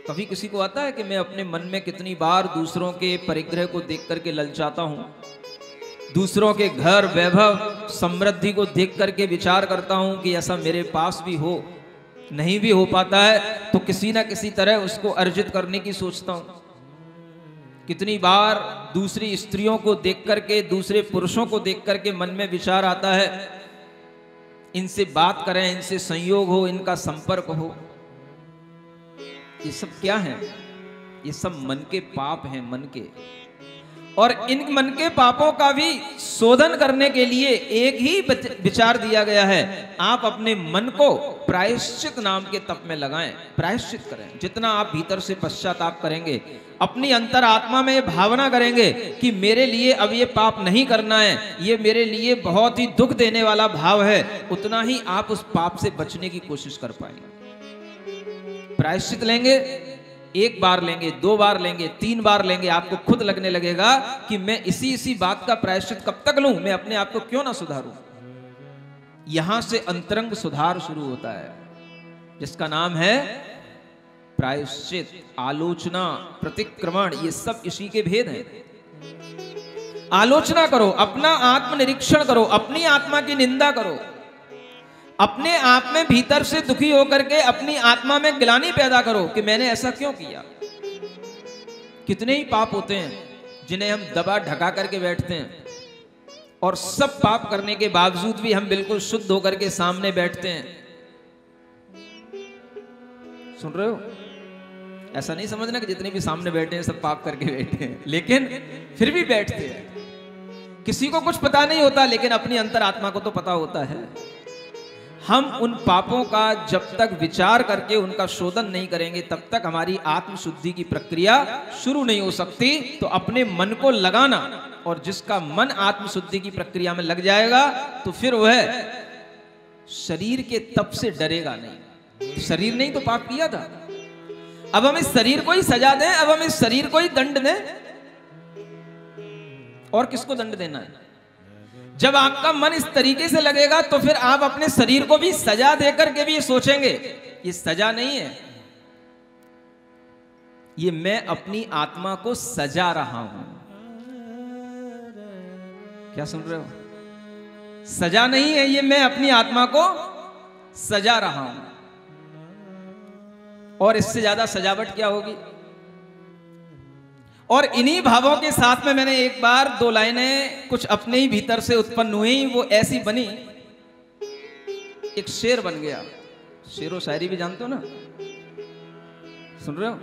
कभी किसी को आता है कि मैं अपने मन में कितनी बार दूसरों के परिग्रह को देख करके ललचाता हूं, दूसरों के घर वैभव समृद्धि को देख करके विचार करता हूं कि ऐसा मेरे पास भी हो। नहीं भी हो पाता है तो किसी ना किसी तरह उसको अर्जित करने की सोचता हूं। कितनी बार दूसरी स्त्रियों को देख करके, दूसरे पुरुषों को देख करके मन में विचार आता है, इनसे बात करें, इनसे संयोग हो, इनका संपर्क हो। ये सब क्या है? ये सब मन के पाप हैं, मन के। और इन मन के पापों का भी शोधन करने के लिए एक ही विचार दिया गया है। आप अपने मन को प्रायश्चित नाम के तप में लगाएं, प्रायश्चित करें। जितना आप भीतर से पश्चाताप करेंगे, अपनी अंतर आत्मा में ये भावना करेंगे कि मेरे लिए अब ये पाप नहीं करना है, ये मेरे लिए बहुत ही दुख देने वाला भाव है, उतना ही आप उस पाप से बचने की कोशिश कर पाएंगे। प्रायश्चित लेंगे, एक बार लेंगे, दो बार लेंगे, तीन बार लेंगे, आपको खुद लगने लगेगा कि मैं इसी बात का प्रायश्चित कब तक लूं, मैं अपने आप को क्यों ना सुधारूं। यहां से अंतरंग सुधार शुरू होता है, जिसका नाम है प्रायश्चित, आलोचना, प्रतिक्रमण। ये सब इसी के भेद हैं। आलोचना करो, अपना आत्मनिरीक्षण करो, अपनी आत्मा की निंदा करो, अपने आप में भीतर से दुखी होकर के अपनी आत्मा में ग्लानि पैदा करो कि मैंने ऐसा क्यों किया। कितने ही पाप होते हैं जिन्हें हम दबा ढका करके बैठते हैं, और सब पाप करने के बावजूद भी हम बिल्कुल शुद्ध होकर के सामने बैठते हैं। सुन रहे हो? ऐसा नहीं समझना कि जितने भी सामने बैठे हैं सब पाप करके बैठे हैं, लेकिन फिर भी बैठते हैं। किसी को कुछ पता नहीं होता, लेकिन अपनी अंतरात्मा को तो पता होता है। हम उन पापों का जब तक विचार करके उनका शोधन नहीं करेंगे, तब तक हमारी आत्म शुद्धि की प्रक्रिया शुरू नहीं हो सकती। तो अपने मन को लगाना, और जिसका मन आत्म शुद्धि की प्रक्रिया में लग जाएगा तो फिर वह शरीर के तप से डरेगा नहीं। शरीर नहीं तो पाप किया था, अब हम इस शरीर को ही सजा दें, अब हम इस शरीर को ही दंड दें, और किसको दंड देना है? जब आपका मन इस तरीके से लगेगा तो फिर आप अपने शरीर को भी सजा देकर के भी ये सोचेंगे, ये सजा नहीं है, ये मैं अपनी आत्मा को सजा रहा हूं। क्या सुन रहे हो? सजा नहीं है, ये मैं अपनी आत्मा को सजा रहा हूं। और इससे ज्यादा सजावट क्या होगी? और इन्हीं भावों के साथ में मैंने एक बार दो लाइनें कुछ अपने ही भीतर से उत्पन्न हुई, वो ऐसी बनी, एक शेर बन गया। शेर और शायरी भी जानते हो ना? सुन रहे हो?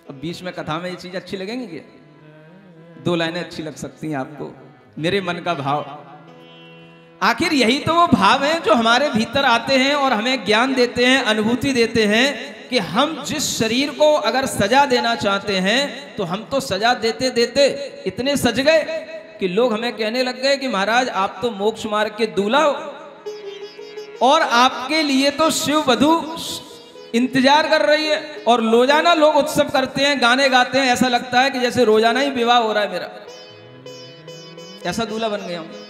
अब बीच में कथा में ये चीज अच्छी लगेंगी क्या? दो लाइनें अच्छी लग सकती हैं आपको। मेरे मन का भाव, आखिर यही तो वो भाव हैं जो हमारे भीतर आते हैं और हमें ज्ञान देते हैं, अनुभूति देते हैं कि हम जिस शरीर को अगर सजा देना चाहते हैं तो हम तो सजा देते देते इतने सज गए कि लोग हमें कहने लग गए कि महाराज आप तो मोक्ष मार्ग के दूल्हा हो, और आपके लिए तो शिव वधू इंतजार कर रही है, और रोजाना लोग उत्सव करते हैं, गाने गाते हैं, ऐसा लगता है कि जैसे रोजाना ही विवाह हो रहा है मेरा। ऐसा दूल्हा बन गया हूं।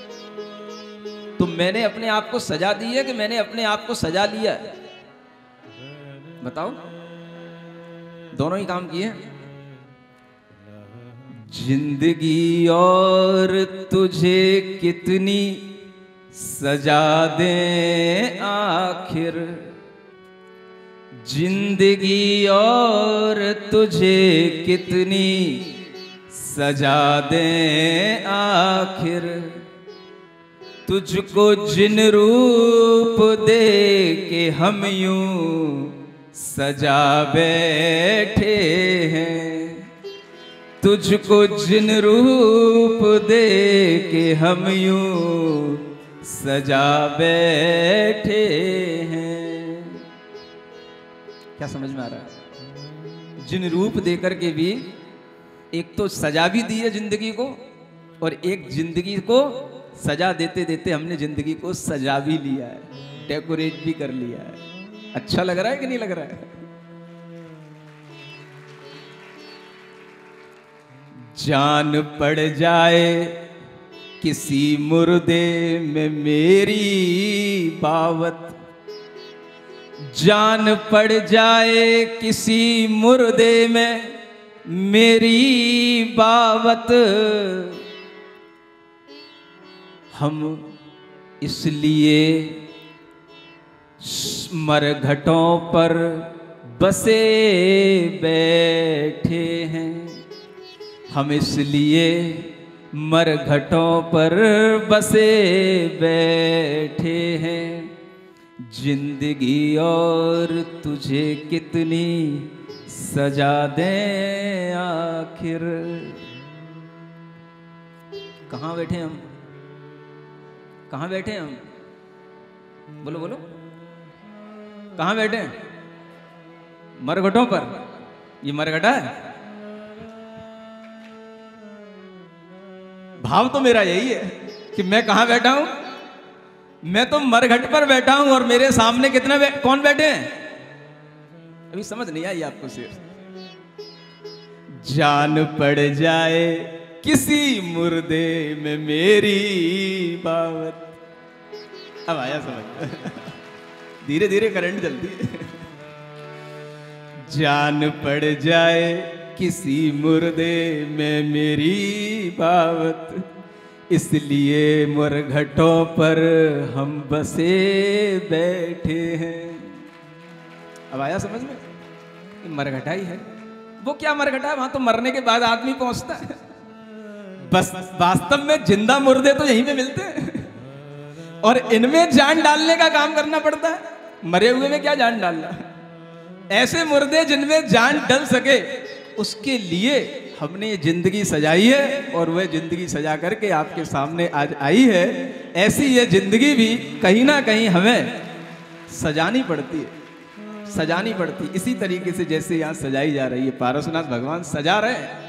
तो मैंने अपने आप को सजा दी है कि मैंने अपने आप को सजा लिया है? बताओ, दोनों ही काम किए। जिंदगी और तुझे कितनी सजा दें आखिर, जिंदगी और तुझे कितनी सजा दें आखिर, तुझको जिन रूप दे के हम यूं सजा बैठे हैं, तुझको जिन रूप दे के हम यूं सजा बैठे हैं। क्या समझ में आ रहा है? जिन रूप देकर के भी एक तो सजा भी दी है जिंदगी को, और एक जिंदगी को सजा देते देते हमने जिंदगी को सजा भी लिया है, डेकोरेट भी कर लिया है। अच्छा लग रहा है कि नहीं लग रहा है? जान पड़ जाए किसी मुर्दे में मेरी बावत, जान पड़ जाए किसी मुर्दे में मेरी बावत, हम इसलिए मरघटों पर बसे बैठे हैं, हम इसलिए मरघटों पर बसे बैठे हैं, जिंदगी और तुझे कितनी सजा दें आखिर। कहाँ बैठे हम? कहाँ बैठे हम? बोलो बोलो, कहाँ बैठे हैं? मरघटों पर। ये मरघटा है? भाव तो मेरा यही है कि मैं कहाँ बैठा हूं? मैं तो मरघट पर बैठा हूं, और मेरे सामने कितने कौन बैठे हैं? अभी समझ नहीं आई आपको सिर्फ। जान पड़ जाए किसी मुर्दे में मेरी बावत। अब आया समझ? धीरे धीरे करंट चलती है। जान पड़ जाए किसी मुर्दे में मेरी बावत, इसलिए मरघटों पर हम बसे बैठे हैं। अब आया समझ में? मरघटा ही है। वो क्या मरघटा है? वहां तो मरने के बाद आदमी पहुंचता है। बस वास्तव में जिंदा मुर्दे तो यहीं पे मिलते हैं, और इनमें जान डालने का काम करना पड़ता है। मरे हुए में क्या जान डालना? ऐसे मुर्दे जिनमें जान डल सके, उसके लिए हमने ये जिंदगी सजाई है, और वह जिंदगी सजा करके आपके सामने आज आई है। ऐसी ये जिंदगी भी कहीं ना कहीं हमें सजानी पड़ती है, सजानी पड़ती। इसी तरीके से जैसे यहां सजाई जा रही है, पारसनाथ भगवान सजा रहे हैं।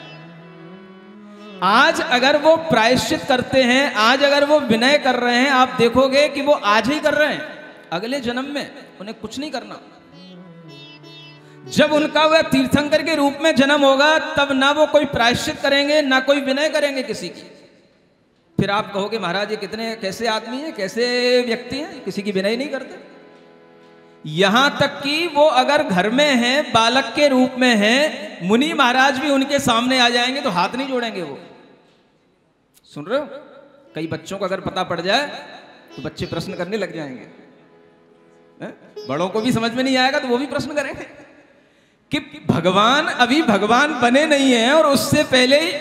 आज अगर वो प्रायश्चित करते हैं, आज अगर वो विनय कर रहे हैं, आप देखोगे कि वो आज ही कर रहे हैं, अगले जन्म में उन्हें कुछ नहीं करना। जब उनका वह तीर्थंकर के रूप में जन्म होगा, तब ना वो कोई प्रायश्चित करेंगे, ना कोई विनय करेंगे किसी की। फिर आप कहोगे महाराज ये कितने कैसे आदमी है, कैसे व्यक्ति हैं, किसी की विनय नहीं करते। यहां तक कि वो अगर घर में हैं, बालक के रूप में हैं, मुनि महाराज भी उनके सामने आ जाएंगे तो हाथ नहीं जोड़ेंगे। वो सुन रहे हो? कई बच्चों को अगर पता पड़ जाए तो बच्चे प्रश्न करने लग जाएंगे। बड़ों को भी समझ में नहीं आएगा तो वो भी प्रश्न करेंगे कि भगवान अभी भगवान बने नहीं है, और उससे पहले ही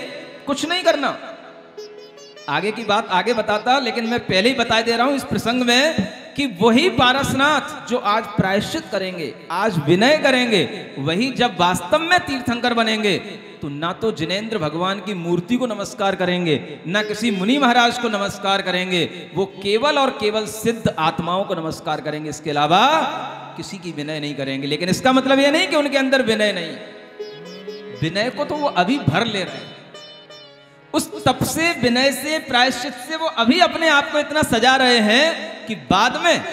कुछ नहीं करना। आगे की बात आगे बताता, लेकिन मैं पहले ही बता दे रहा हूं इस प्रसंग में कि वही पारसनाथ जो आज प्रायश्चित करेंगे, आज विनय करेंगे, वही जब वास्तव में तीर्थंकर बनेंगे तो ना तो जिनेंद्र भगवान की मूर्ति को नमस्कार करेंगे, ना किसी मुनि महाराज को नमस्कार करेंगे। वो केवल और केवल सिद्ध आत्माओं को नमस्कार करेंगे, इसके अलावा किसी की विनय नहीं करेंगे। लेकिन इसका मतलब यह नहीं कि उनके अंदर विनय नहीं, विनय को तो वो अभी भर ले रहे हैं। उस तप से, विनय से, प्रायश्चित से वो अभी अपने आप को इतना सजा रहे हैं कि बाद में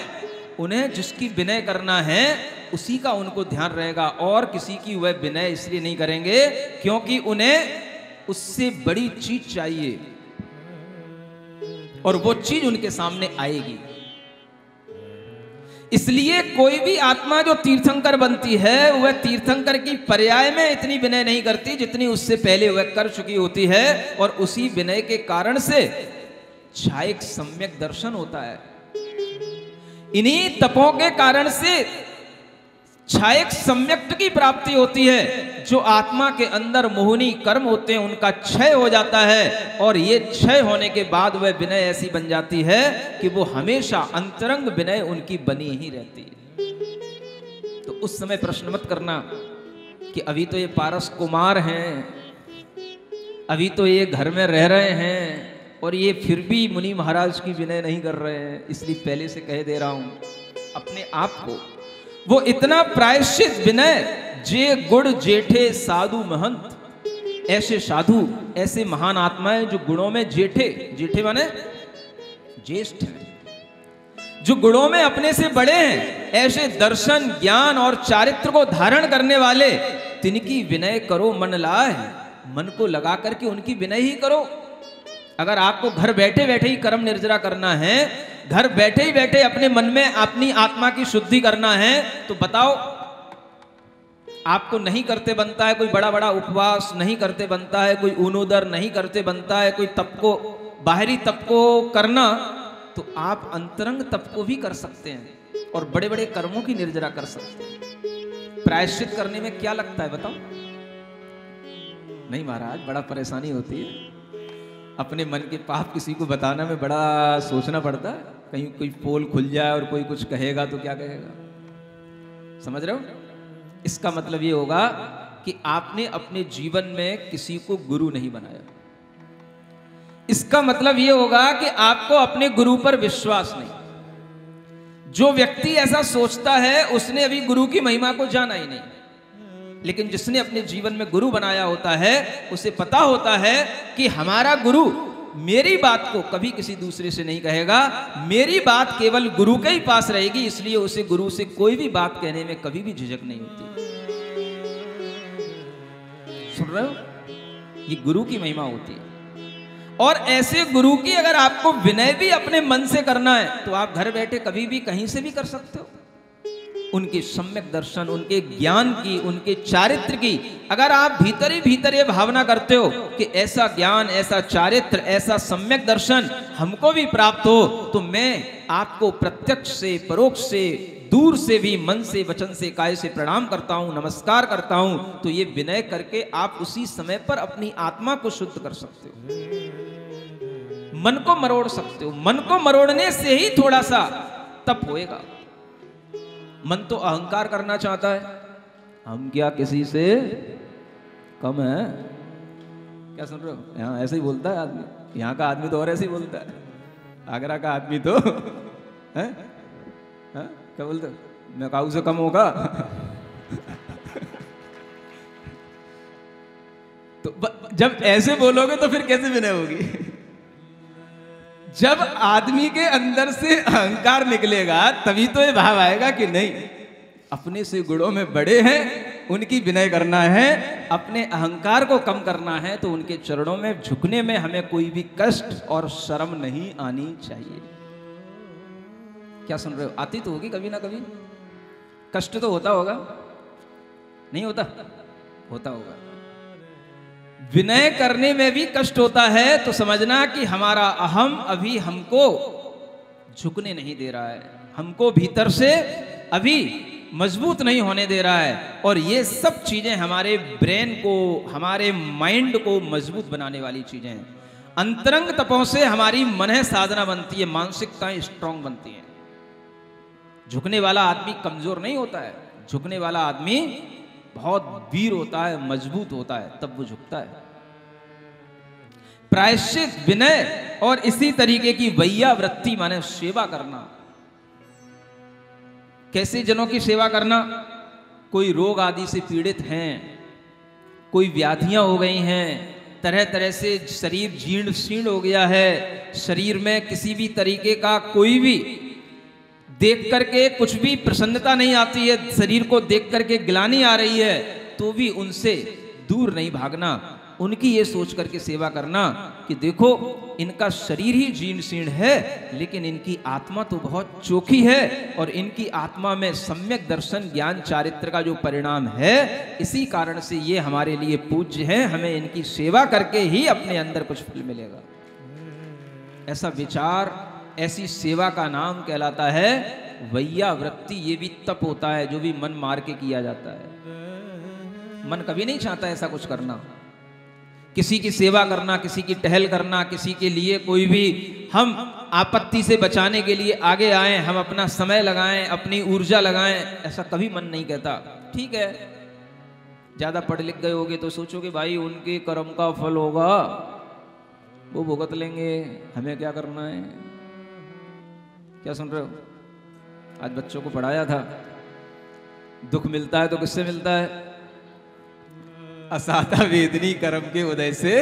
उन्हें जिसकी विनय करना है उसी का उनको ध्यान रहेगा, और किसी की वह विनय इसलिए नहीं करेंगे क्योंकि उन्हें उससे बड़ी चीज चाहिए, और वो चीज उनके सामने आएगी। इसलिए कोई भी आत्मा जो तीर्थंकर बनती है वह तीर्थंकर की पर्याय में इतनी विनय नहीं करती जितनी उससे पहले वह कर चुकी होती है, और उसी विनय के कारण से छायक सम्यक दर्शन होता है। इन्हीं तपों के कारण से छायक सम्यक्त की प्राप्ति होती है। जो आत्मा के अंदर मोहनी कर्म होते हैं उनका क्षय हो जाता है, और ये क्षय होने के बाद वह विनय ऐसी बन जाती है कि वो हमेशा अंतरंग विनय उनकी बनी ही रहती है। तो उस समय प्रश्न मत करना कि अभी तो ये पारस कुमार हैं, अभी तो ये घर में रह रहे हैं और ये फिर भी मुनि महाराज की विनय नहीं कर रहे हैं। इसलिए पहले से कह दे रहा हूं अपने आप को, वो इतना प्रायश्चित विनय जे गुण जेठे साधु महंत, ऐसे साधु ऐसे महान आत्माएं जो गुणों में जेठे, जेठे माने ज्येष्ठ हैं, जो गुणों में अपने से बड़े हैं, ऐसे दर्शन ज्ञान और चारित्र को धारण करने वाले, तिनकी विनय करो मन लाए। मन को लगा करके उनकी विनय ही करो। अगर आपको घर बैठे बैठे ही कर्म निर्जरा करना है, घर बैठे ही बैठे अपने मन में अपनी आत्मा की शुद्धि करना है, तो बताओ आपको नहीं करते बनता है कोई बड़ा बड़ा उपवास, नहीं करते बनता है कोई ऊनोदर, नहीं करते बनता है कोई तप को, बाहरी तप को करना, तो आप अंतरंग तप को भी कर सकते हैं और बड़े बड़े कर्मों की निर्जरा कर सकते हैं। प्रायश्चित करने में क्या लगता है बताओ? नहीं महाराज, बड़ा परेशानी होती है। अपने मन के पाप किसी को बताना में बड़ा सोचना पड़ता है, कहीं कोई पोल खुल जाए और कोई कुछ कहेगा तो क्या कहेगा। समझ रहे हो? इसका मतलब ये होगा कि आपने अपने जीवन में किसी को गुरु नहीं बनाया। इसका मतलब ये होगा कि आपको अपने गुरु पर विश्वास नहीं। जो व्यक्ति ऐसा सोचता है उसने अभी गुरु की महिमा को जाना ही नहीं। लेकिन जिसने अपने जीवन में गुरु बनाया होता है उसे पता होता है कि हमारा गुरु मेरी बात को कभी किसी दूसरे से नहीं कहेगा, मेरी बात केवल गुरु के ही पास रहेगी, इसलिए उसे गुरु से कोई भी बात कहने में कभी भी झिझक नहीं होती। सुन रहे हो? ये गुरु की महिमा होती है। और ऐसे गुरु की अगर आपको विनय भी अपने मन से करना है तो आप घर बैठे कभी भी कहीं से भी कर सकते हो। उनके सम्यक दर्शन, उनके ज्ञान की, उनके चारित्र की अगर आप भीतर ही भीतर ये भावना करते हो कि ऐसा ज्ञान, ऐसा चारित्र, ऐसा सम्यक दर्शन हमको भी प्राप्त हो, तो मैं आपको प्रत्यक्ष से, परोक्ष से, दूर से भी, मन से, वचन से, काय से प्रणाम करता हूं, नमस्कार करता हूं। तो ये विनय करके आप उसी समय पर अपनी आत्मा को शुद्ध कर सकते हो, मन को मरोड़ सकते हो। मन को मरोड़ने से ही थोड़ा सा तप होएगा। मन तो अहंकार करना चाहता है, हम क्या किसी से कम है? क्या सुन रहे हो? यहाँ ऐसे ही बोलता है आदमी, यहाँ का आदमी तो और ऐसे ही बोलता है, आगरा का आदमी तो है? क्या बोलते हो? मैं काऊ से कम होगा? तो जब ऐसे बोलोगे तो फिर कैसे विनय होगी? जब आदमी के अंदर से अहंकार निकलेगा तभी तो ये भाव आएगा कि नहीं, अपने से गुणों में बड़े हैं, उनकी विनय करना है, अपने अहंकार को कम करना है, तो उनके चरणों में झुकने में हमें कोई भी कष्ट और शर्म नहीं आनी चाहिए। क्या सुन रहे हो? आती तो होगी कभी ना कभी, कष्ट तो होता होगा, नहीं होता? होता होगा। विनय करने में भी कष्ट होता है तो समझना कि हमारा अहम अभी हमको झुकने नहीं दे रहा है, हमको भीतर से अभी मजबूत नहीं होने दे रहा है। और ये सब चीजें हमारे ब्रेन को, हमारे माइंड को मजबूत बनाने वाली चीजें हैं। अंतरंग तपों से हमारी मन साधना बनती है, मानसिकताएं स्ट्रांग बनती हैं। झुकने वाला आदमी कमजोर नहीं होता है, झुकने वाला आदमी बहुत वीर होता है, मजबूत होता है, तब वो झुकता है। प्रायश्चित, विनय और इसी तरीके की वैया वृत्ति माने सेवा करना। कैसे जनों की सेवा करना? कोई रोग आदि से पीड़ित हैं, कोई व्याधियां हो गई हैं, तरह तरह से शरीर जीर्ण शीर्ण हो गया है, शरीर में किसी भी तरीके का कोई भी देख करके कुछ भी प्रसन्नता नहीं आती है, शरीर को देख करके गिलानी आ रही है, तो भी उनसे दूर नहीं भागना, उनकी ये सोच करके सेवा करना कि देखो इनका शरीर ही जीर्ण शीर्ण है, लेकिन इनकी आत्मा तो बहुत चोखी है, और इनकी आत्मा में सम्यक दर्शन ज्ञान चारित्र का जो परिणाम है, इसी कारण से ये हमारे लिए पूज्य हैं, हमें इनकी सेवा करके ही अपने अंदर कुछ फल मिलेगा। ऐसा विचार, ऐसी सेवा का नाम कहलाता है वैयावृत्ति। ये भी तप होता है जो भी मन मार के किया जाता है। मन कभी नहीं चाहता ऐसा कुछ करना, किसी की सेवा करना, किसी की टहल करना, किसी के लिए कोई भी हम आपत्ति से बचाने के लिए आगे आए, हम अपना समय लगाएं, अपनी ऊर्जा लगाएं, ऐसा कभी मन नहीं कहता। ठीक है, ज्यादा पढ़ लिख गए होगे तो सोचोगे भाई उनके कर्म का फल होगा, वो भुगत लेंगे, हमें क्या करना है। क्या सुन रहे हो? आज बच्चों को पढ़ाया था, दुख मिलता है तो किससे मिलता है? असाता वेदनी कर्म के उदय से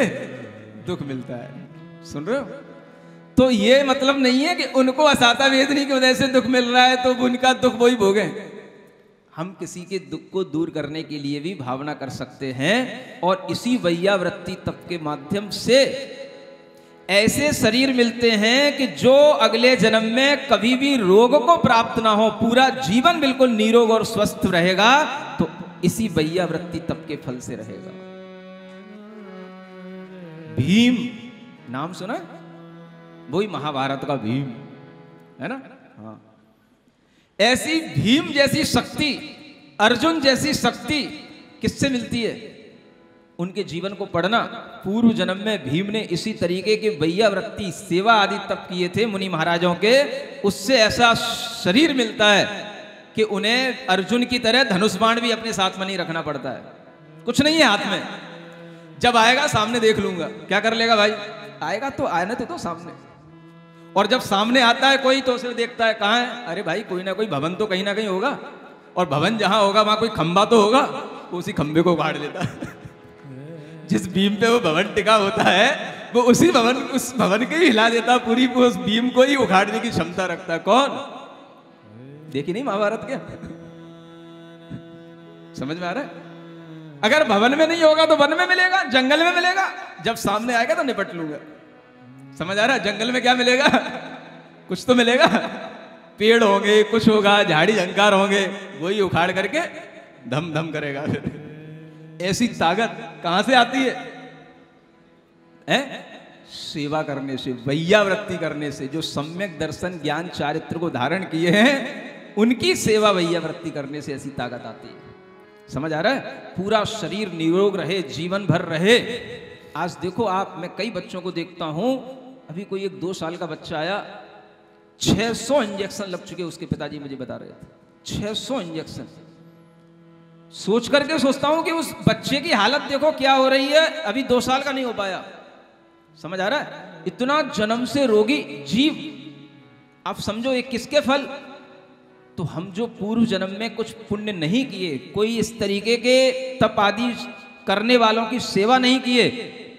दुख मिलता है। सुन रहे हो? तो ये मतलब नहीं है कि उनको असाता वेदनी के उदय से दुख मिल रहा है तो उनका दुख वही भोगे। हम किसी के दुख को दूर करने के लिए भी भावना कर सकते हैं, और इसी वैयावृत्ति तप के माध्यम से ऐसे शरीर मिलते हैं कि जो अगले जन्म में कभी भी रोग को प्राप्त ना हो, पूरा जीवन बिल्कुल निरोग और स्वस्थ रहेगा, तो इसी वैयावृत्ति तप के फल से रहेगा। भीम नाम सुना? वही महाभारत का भीम है ना? हाँ, ऐसी भीम जैसी शक्ति, अर्जुन जैसी शक्ति किससे मिलती है? उनके जीवन को पढ़ना। पूर्व जन्म में भीम ने इसी तरीके के वैयावृत्ति सेवा आदि तप किए थे मुनि महाराजों के, उससे ऐसा शरीर मिलता है कि उन्हें अर्जुन की तरह धनुष बाण भी अपने साथ में नहीं रखना पड़ता है। कुछ नहीं है हाथ में, जब आएगा सामने देख लूंगा। क्या कर लेगा भाई? आएगा तो आने तो सामने, और जब सामने आता है कोई तो उसे देखता है, कहाँ है? अरे भाई कोई ना कोई भवन तो कहीं ना कहीं होगा, और भवन जहां होगा वहां कोई खंबा तो होगा, उसी खंबे को उखाड़ लेता है। जिस बीम पे वो भवन टिका होता है वो उस भवन के ही हिला देता, पूरी उस बीम को ही उखाड़ने की क्षमता रखता है। कौन? देखी नहीं महाभारत? क्या समझ में आ रहा है? अगर भवन में नहीं होगा तो वन में मिलेगा, जंगल में मिलेगा, जब सामने आएगा तो निपट लूंगा। समझ आ रहा है? जंगल में क्या मिलेगा? कुछ तो मिलेगा, पेड़ होंगे, कुछ होगा, झाड़ी झंकार होंगे, वही उखाड़ करके धम धम करेगा। ऐसी ताकत कहां से आती है? सेवा करने से, वैयावृत्ति करने से। जो सम्यक दर्शन ज्ञान चारित्र को धारण किए हैं उनकी सेवा वैयावृत्ति करने से ऐसी ताकत आती है। समझ आ रहा है? पूरा शरीर निरोग रहे, जीवन भर रहे। आज देखो आप, मैं कई बच्चों को देखता हूं, अभी कोई एक 2 साल का बच्चा आया, 600 इंजेक्शन लग चुके, उसके पिताजी मुझे बता रहे थे। 600 इंजेक्शन। सोच करके सोचता हूं कि उस बच्चे की हालत देखो क्या हो रही है, अभी 2 साल का नहीं हो पाया। समझ आ रहा है? इतना जन्म से रोगी जीव, आप समझो ये किसके फल? तो हम जो पूर्व जन्म में कुछ पुण्य नहीं किए, कोई इस तरीके के तप आदि करने वालों की सेवा नहीं किए,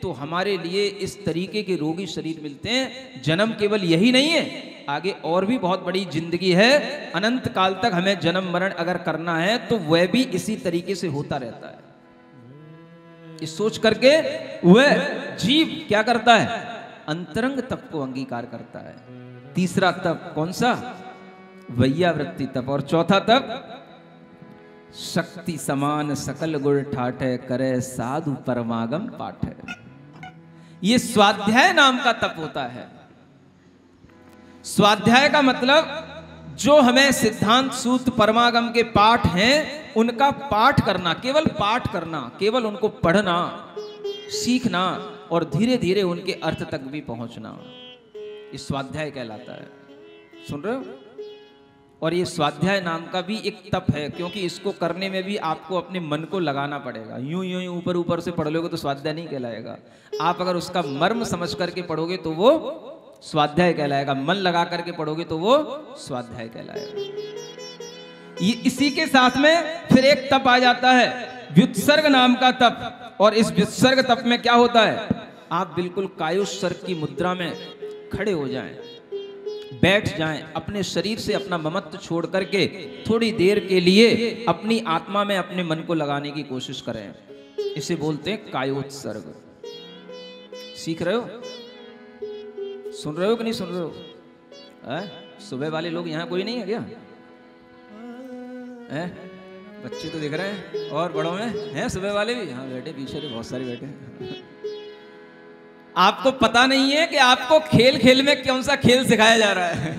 तो हमारे लिए इस तरीके के रोगी शरीर मिलते हैं। जन्म केवल यही नहीं है, आगे और भी बहुत बड़ी जिंदगी है। अनंत काल तक हमें जन्म मरण अगर करना है तो वह भी इसी तरीके से होता रहता है। इस सोच करके वह जीव क्या करता है? अंतरंग तप को अंगीकार करता है। तीसरा तप कौन सा? वैयावृत्ति तप। और चौथा तप शक्ति समान सकल गुण ठाठे, करे साधु परमागम पाठे। ये स्वाध्याय नाम का तप होता है। स्वाध्याय का मतलब जो हमें सिद्धांत सूत्र परमागम के पाठ हैं उनका पाठ करना, केवल पाठ करना, केवल उनको पढ़ना, सीखना और धीरे धीरे उनके अर्थ तक भी पहुंचना, ये स्वाध्याय कहलाता है। सुन रहे हो? और ये स्वाध्याय नाम का भी एक तप है, क्योंकि इसको करने में भी आपको अपने मन को लगाना पड़ेगा। यूं यूं ऊपर ऊपर से पढ़ लोगे तो स्वाध्याय नहीं कहलाएगा। आप अगर उसका मर्म समझ करके पढ़ोगे तो वो स्वाध्याय कहलाएगा। मन लगा करके पढ़ोगे तो वो स्वाध्याय कहलाएगा। ये इसी के साथ में फिर एक तप आ जाता है, व्युत्सर्ग नाम का तप। और इस व्युत्सर्ग तप में क्या होता है? आप बिल्कुल कायोत्सर्ग की मुद्रा में खड़े हो जाएं, बैठ जाएं, अपने शरीर से अपना ममत्व छोड़ करके थोड़ी देर के लिए अपनी आत्मा में अपने मन को लगाने की कोशिश करें। इसे बोलते हैं कायोत्सर्ग। सीख रहे हो? सुन रहे हो कि नहीं सुन रहे हो? सुबह वाले लोग यहाँ कोई नहीं है क्या? बच्चे तो दिख रहे हैं, और बड़ों में हैं सुबह वाले भी? हाँ बैठे, पीछे बहुत सारे बैठे हैं। आपको पता नहीं है कि आपको खेल खेल में कौन सा खेल सिखाया जा रहा है।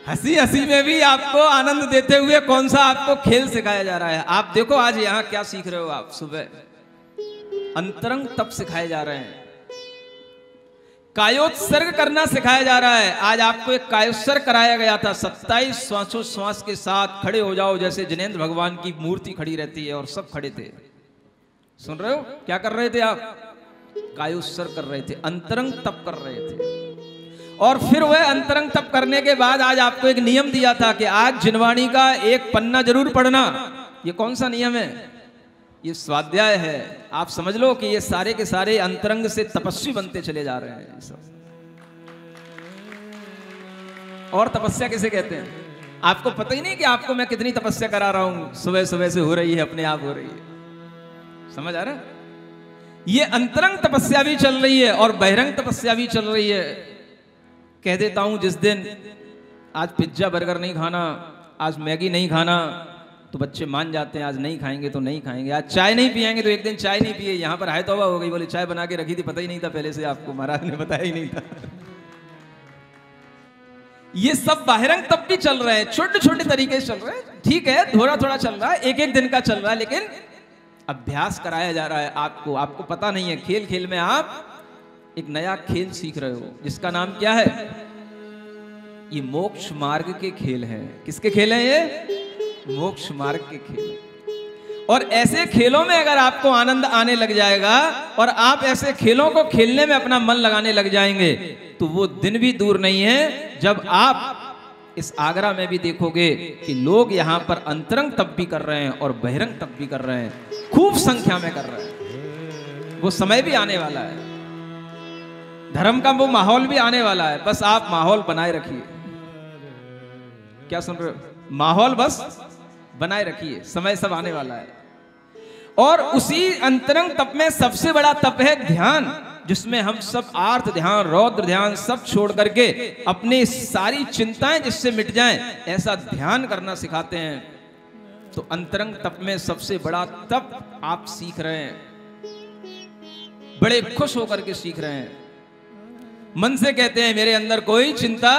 हंसी हंसी में भी आपको आनंद देते हुए कौन सा आपको खेल सिखाया जा रहा है। आप देखो आज यहाँ क्या सीख रहे हो आप? सुबह अंतरंग तप सिखाए जा रहे हैं, कायोत्सर्ग करना सिखाया जा रहा है। आज आपको एक कायोत्सर्ग कराया गया था। 27 श्वासोच्छ्वास के साथ खड़े हो जाओ, जैसे जिनेंद्र भगवान की मूर्ति खड़ी रहती है और सब खड़े थे। सुन रहे हो क्या कर रहे थे आप? कायोत्सर्ग कर रहे थे, अंतरंग तप कर रहे थे। और फिर वह अंतरंग तप करने के बाद आज आपको एक नियम दिया था कि आज जिनवाणी का एक पन्ना जरूर पढ़ना। ये कौन सा नियम है? ये स्वाध्याय है। आप समझ लो कि ये सारे के सारे अंतरंग से तपस्वी बनते चले जा रहे हैं सब। और तपस्या किसे कहते हैं? आपको पता ही नहीं कि आपको मैं कितनी तपस्या करा रहा हूं, सुबह सुबह से हो रही है, अपने आप हो रही है। समझ आ रहा है? ये अंतरंग तपस्या भी चल रही है और बहिरंग तपस्या भी चल रही है। कह देता हूं जिस दिन आज पिज्जा बर्गर नहीं खाना, आज मैगी नहीं खाना, तो बच्चे मान जाते हैं आज नहीं खाएंगे तो नहीं खाएंगे। आज चाय नहीं पिएंगे तो एक दिन चाय नहीं पिए। यहाँ पर हाय तौबा हो गई, बोले चाय बना के रखी थी, पता ही नहीं था पहले से, आपको महाराज ने बताया ही नहीं था। ये सब बहिरंग तप भी चल रहे हैं, छोटे छोटे तरीके से चल रहे हैं। ठीक है, थोड़ा थोड़ा चल रहा है, एक एक दिन का चल रहा है, लेकिन अभ्यास कराया जा रहा है आपको। आपको पता नहीं है, खेल खेल में आप एक नया खेल सीख रहे हो, जिसका नाम क्या है? ये मोक्ष मार्ग के खेल हैं। किसके खेल हैं ये? मोक्ष मार्ग के खेल। और ऐसे खेलों में अगर आपको आनंद आने लग जाएगा और आप ऐसे खेलों को खेलने में अपना मन लगाने लग जाएंगे, तो वो दिन भी दूर नहीं है जब आप इस आगरा में भी देखोगे कि लोग यहाँ पर अंतरंग तप भी कर रहे हैं और बहिरंग तप भी कर रहे हैं, खूब संख्या में कर रहे हैं। वो समय भी आने वाला है, धर्म का वो माहौल भी आने वाला है। बस आप माहौल बनाए रखिए। क्या सुन रहे हो? माहौल बस बनाए रखिए, समय सब आने वाला है। और उसी अंतरंग तप में सबसे बड़ा तप है ध्यान, जिसमें हम सब आर्त ध्यान, रौद्र ध्यान सब छोड़ करके अपनी सारी चिंताएं जिससे मिट जाएं, ऐसा ध्यान करना सिखाते हैं। तो अंतरंग तप में सबसे बड़ा तप आप सीख रहे हैं, बड़े खुश होकर के सीख रहे हैं। मन से कहते हैं मेरे अंदर कोई चिंता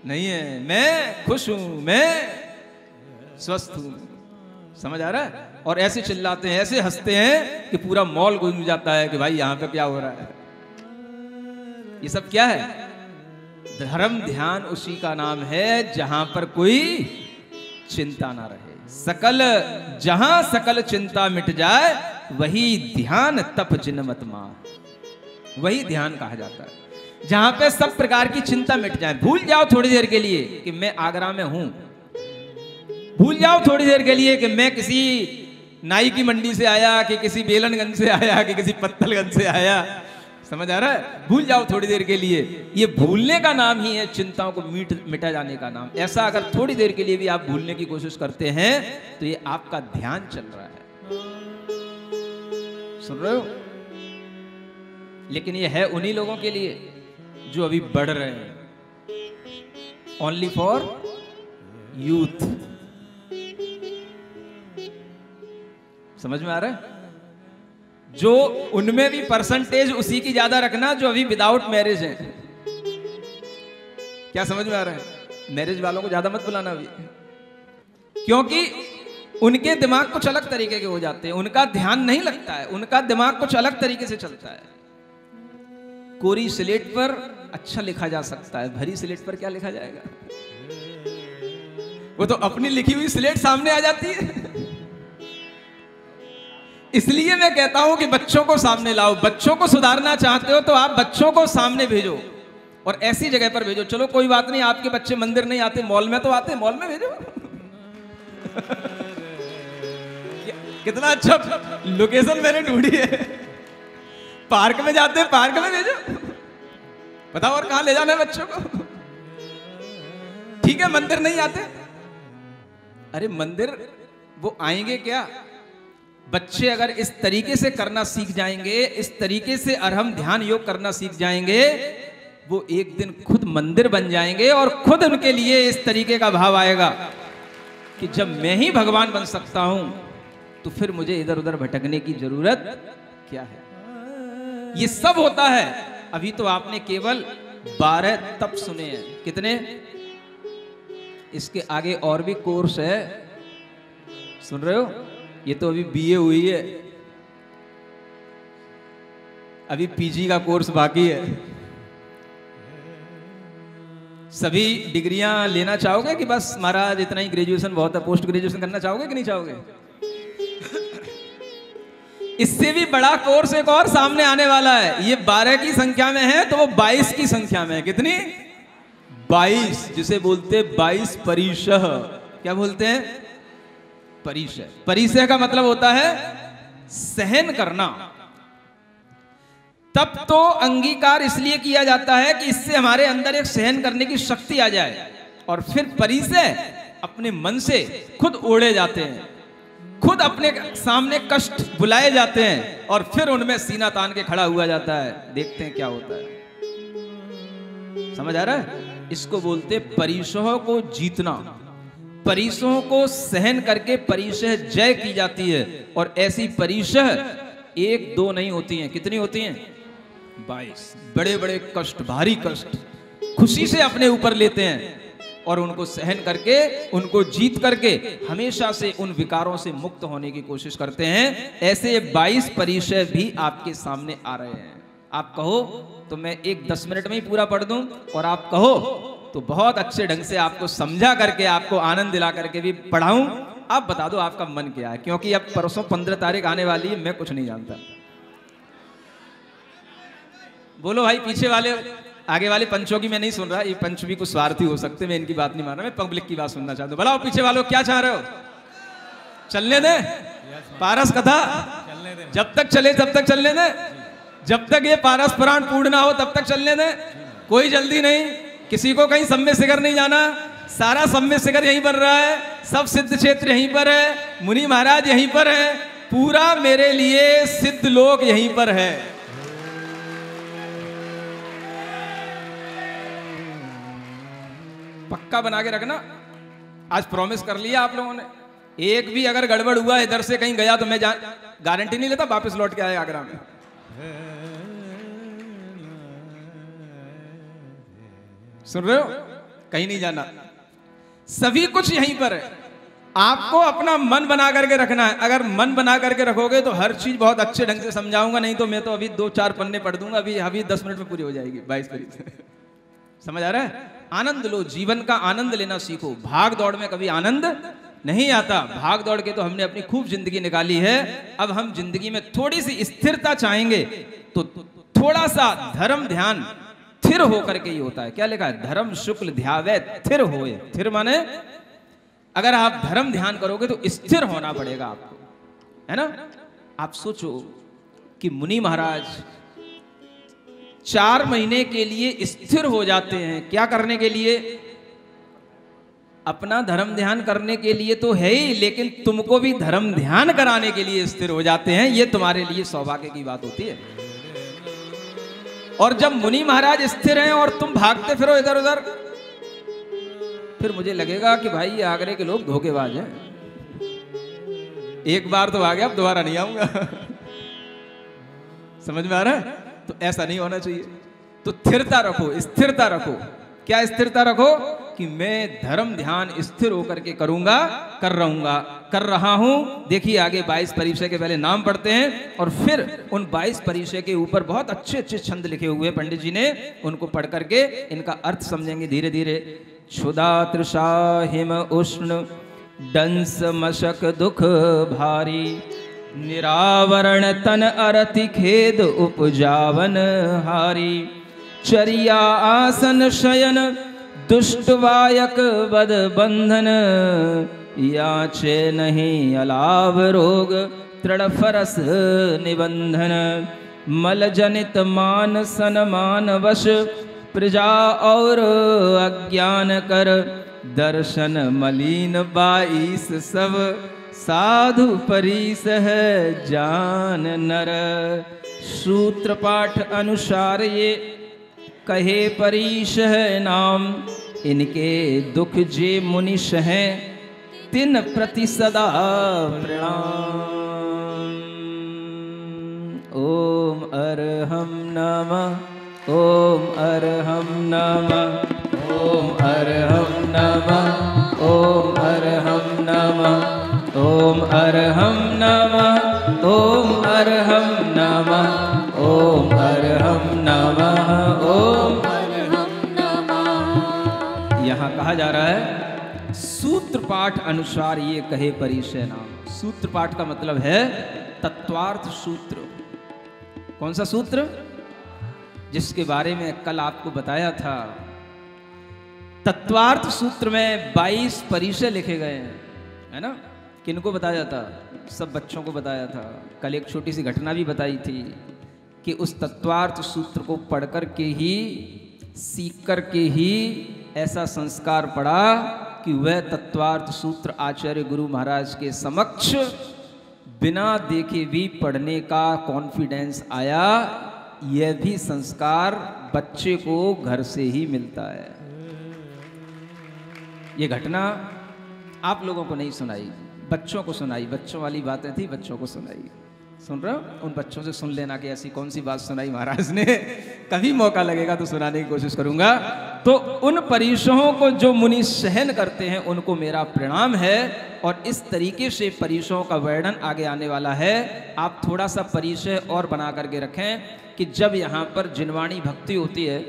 नहीं है, मैं खुश हूं, मैं स्वस्थ हूं। समझ आ रहा है? और ऐसे चिल्लाते हैं, ऐसे हंसते हैं कि पूरा मॉल गूंज जाता है कि भाई यहां पे क्या हो रहा है। ये सब क्या है? धर्म ध्यान उसी का नाम है जहां पर कोई चिंता ना रहे। जहां सकल चिंता मिट जाए, वही ध्यान तप जिनमत मार। वही ध्यान कहा जाता है, जहां पे सब प्रकार की चिंता मिट जाए। भूल जाओ थोड़ी देर के लिए कि मैं आगरा में हूं, भूल जाओ थोड़ी देर के लिए कि मैं किसी नाई की मंडी से आया, कि किसी बेलनगंज से आया, कि किसी पत्तलगंज से आया। समझ आ रहा है? भूल जाओ थोड़ी देर के लिए। ये भूलने का नाम ही है चिंताओं को मिटा जाने का नाम। ऐसा अगर थोड़ी देर के लिए भी आप भूलने की कोशिश करते हैं तो ये आपका ध्यान चल रहा है। सुन रहे हो? लेकिन ये है उन्हीं लोगों के लिए जो अभी बढ़ रहे हैं। Only for youth. समझ में आ रहा है? जो उनमें भी परसेंटेज उसी की ज्यादा रखना जो अभी विदाउट मैरिज है। क्या समझ में आ रहा है? मैरिज वालों को ज्यादा मत बुलाना अभी, क्योंकि उनके दिमाग कुछ अलग तरीके के हो जाते हैं, उनका ध्यान नहीं लगता है, उनका दिमाग कुछ अलग तरीके से चलता है। कोरी स्लेट पर अच्छा लिखा जा सकता है, भरी स्लेट पर क्या लिखा जाएगा? वो तो अपनी लिखी हुई स्लेट सामने आ जाती है। इसलिए मैं कहता हूं कि बच्चों को सामने लाओ। बच्चों को सुधारना चाहते हो तो आप बच्चों को सामने भेजो और ऐसी जगह पर भेजो। चलो कोई बात नहीं, आपके बच्चे मंदिर नहीं आते, मॉल में तो आते, मॉल में भेजो। कितना अच्छा लोकेशन मैंने ढूंढी है। पार्क में जाते हैं, पार्क में भेजो। बताओ और कहां ले जाना है बच्चों को? ठीक है, मंदिर नहीं आते, अरे मंदिर वो आएंगे क्या? बच्चे अगर इस तरीके से करना सीख जाएंगे, इस तरीके से अरहम ध्यान योग करना सीख जाएंगे, वो एक दिन खुद मंदिर बन जाएंगे और खुद उनके लिए इस तरीके का भाव आएगा कि जब मैं ही भगवान बन सकता हूं तो फिर मुझे इधर उधर भटकने की जरूरत क्या है। ये सब होता है। अभी तो आपने केवल 12 तप सुने हैं। कितने? इसके आगे और भी कोर्स है, सुन रहे हो? ये तो अभी बीए हुई है, अभी पीजी का कोर्स बाकी है। सभी डिग्रियां लेना चाहोगे कि बस महाराज इतना ही ग्रेजुएशन बहुत है? पोस्ट ग्रेजुएशन करना चाहोगे कि नहीं चाहोगे? इससे भी बड़ा कोर्स एक और सामने आने वाला है। ये 12 की संख्या में है तो वो 22 की संख्या में है। कितनी? 22, जिसे बोलते 22 परिशः। क्या बोलते हैं? परिशः। परिशः का मतलब होता है सहन करना। तब तो अंगीकार इसलिए किया जाता है कि इससे हमारे अंदर एक सहन करने की शक्ति आ जाए, और फिर परिशः अपने मन से खुद ओढ़े जाते हैं, खुद अपने सामने कष्ट बुलाए जाते हैं और फिर उनमें सीना तान के खड़ा हुआ जाता है। देखते हैं क्या होता है। समझ आ रहा है? इसको बोलते परिशः को जीतना। परिशः को सहन करके परिशः जय की जाती है। और ऐसी परिशः 1 2 नहीं होती हैं। कितनी होती हैं? 22। बड़े बड़े कष्ट, भारी कष्ट खुशी से अपने ऊपर लेते हैं और उनको सहन करके, उनको जीत करके हमेशा से उन विकारों से मुक्त होने की कोशिश करते हैं। ऐसे 22 परिशः भी आपके सामने आ रहे हैं। आप कहो तो मैं 10 मिनट में ही पूरा पढ़ दूं, और आप कहो तो बहुत अच्छे ढंग से आपको समझा करके, आपको आनंद दिला करके भी पढ़ाऊं। आप बता दो आपका मन क्या है, क्योंकि अब परसों 15 तारीख आने वाली है, मैं कुछ नहीं जानता। बोलो भाई, पीछे वाले, आगे वाले पंचों की मैं नहीं सुन रहा। ये पंच भी कुछ स्वार्थी हो सकते, मैं इनकी बात नहीं मान रहा, मैं पब्लिक की बात सुनना चाहता हूं। भला पीछे वालों क्या चाह रहे हो? चलने दे पारस कथा, जब तक चले तब तक चलने दे, जब तक ये पारस पुराण पूर्ण ना हो तब तक चलने दे। कोई जल्दी नहीं, किसी को कहीं सम्य शिखर नहीं जाना। सारा सम्य शिखर यहीं पर रहा है, सब सिद्ध क्षेत्र यहीं पर है, मुनि महाराज यहीं पर है, पूरा मेरे लिए सिद्ध लोक यहीं पर है। पक्का बना के रखना, आज प्रॉमिस कर लिया आप लोगों ने। एक भी अगर गड़बड़ हुआ इधर से कहीं गया तो मैं गारंटी नहीं लेता वापस लौट के आए आगरा में। सुन रहे हो? कहीं नहीं जाना, सभी कुछ यहीं पर है। आपको अपना मन बना करके रखना है। अगर मन बना करके रखोगे तो हर चीज बहुत अच्छे ढंग से समझाऊंगा, नहीं तो मैं तो अभी 2-4 पन्ने पढ़ दूंगा, अभी 10 मिनट में पूरी हो जाएगी 22 करीब। समझ आ रहा है? आनंद लो, जीवन का आनंद लेना सीखो। भाग दौड़ में कभी आनंद नहीं आता। भाग दौड़ के तो हमने अपनी खूब जिंदगी निकाली है। अब हम जिंदगी में थोड़ी सी स्थिरता चाहेंगे तो थोड़ा सा धर्म ध्यान थिर होकर के ही होता है। क्या लिखा है? धर्म शुक्ल ध्यावे थिर होए। थिर माने अगर आप धर्म ध्यान करोगे तो स्थिर होना पड़ेगा आपको, है ना? आप सोचो कि मुनि महाराज 4 महीने के लिए स्थिर हो जाते हैं। क्या करने के लिए? अपना धर्म ध्यान करने के लिए तो है ही, लेकिन तुमको भी धर्म ध्यान कराने के लिए स्थिर हो जाते हैं। ये तुम्हारे लिए सौभाग्य की बात होती है। और जब मुनि महाराज स्थिर हैं और तुम भागते फिरो इधर उधर, फिर मुझे लगेगा कि भाई ये आगरे के लोग धोखेबाज हैं। एक बार तो आ गया, अब दोबारा नहीं आऊंगा। समझ में आ रहा है? तो ऐसा नहीं होना चाहिए। तो स्थिरता रखो, स्थिरता रखो। क्या स्थिरता रखो? कि मैं धर्म ध्यान स्थिर होकर के करूंगा, कर रहा हूं। देखिए आगे 22 परिशः के पहले नाम पढ़ते हैं और फिर उन 22 परिशः के ऊपर बहुत अच्छे अच्छे छंद लिखे हुए पंडित जी ने, उनको पढ़ करके इनका अर्थ समझेंगे धीरे धीरे। क्षुधा तृषा हिम उष्ण दंस मशक दुख भारी, निरावरण तन अरति खेद उपजावन हारी, चरिया आसन शयन दुष्ट वायक बद बंधन, याचे नहीं अलाभ रोग तृण फरस निबंधन, मल जनित मान सनमान वश प्रजा और अज्ञान कर, दर्शन मलिन 22 सब साधु परीस है जान नर। सूत्र पाठ अनुसार ये कहे परीश है नाम, इनके दुख जे मुनिश हैं तिन प्रति सदा प्रणाम। ओम अरहम नमः, ओम अरहम नमः, ओम अरहम नमः, ओम अरहम नमः, ओम अरहम नमः, ओम अरहम नमः, ओम अरहम नमः, ओम अरहम नमः। यहाँ कहा जा रहा है सूत्र पाठ अनुसार ये कहे परिचय नाम। सूत्र पाठ का मतलब है तत्वार्थ सूत्र। कौन सा सूत्र? जिसके बारे में कल आपको बताया था। तत्वार्थ सूत्र में 22 परिचय लिखे गए हैं, है ना। किनको बताया था? सब बच्चों को बताया था। कल एक छोटी सी घटना भी बताई थी कि उस तत्वार्थ सूत्र को पढ़ कर के ही, सीख कर के ही ऐसा संस्कार पड़ा कि वह तत्वार्थ सूत्र आचार्य गुरु महाराज के समक्ष बिना देखे भी पढ़ने का कॉन्फिडेंस आया। यह भी संस्कार बच्चे को घर से ही मिलता है। ये घटना आप लोगों को नहीं सुनाई, बच्चों को सुनाई। बच्चों वाली बातें थी, बच्चों को सुनाई। सुन रहे हो? उन बच्चों से सुन लेना कि ऐसी कौन सी बात सुनाई महाराज ने। कभी मौका लगेगा तो सुनाने की कोशिश करूंगा। तो उन परिचयों को जो मुनि सहन करते हैं उनको मेरा प्रणाम है। और इस तरीके से परिचयों का वर्णन आगे आने वाला है। आप थोड़ा सा परिचय और बना करके रखें कि जब यहाँ पर जिनवाणी भक्ति होती है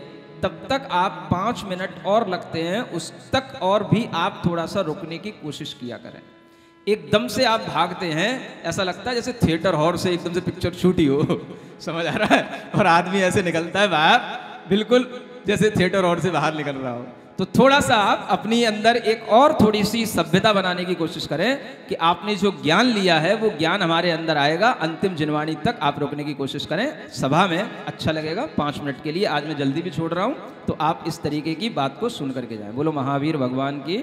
तब तक आप 5 मिनट और लगते हैं, उस तक और भी आप थोड़ा सा रुकने की कोशिश किया करें। एकदम से आप भागते हैं, ऐसा लगता है जैसे थिएटर हॉल से एकदम से पिक्चर छूटी हो। समझ आ रहा है? और आदमी ऐसे निकलता है बाहर, बिल्कुल जैसे थिएटर हॉल से बाहर निकल रहा हो। तो थोड़ा सा आप अपनी अंदर एक और थोड़ी सी सभ्यता बनाने की कोशिश करें कि आपने जो ज्ञान लिया है वो ज्ञान हमारे अंदर आएगा। अंतिम जिनवाणी तक आप रोकने की कोशिश करें। सभा में अच्छा लगेगा 5 मिनट के लिए। आज मैं जल्दी भी छोड़ रहा हूं, तो आप इस तरीके की बात को सुन करके जाएं। बोलो महावीर भगवान की।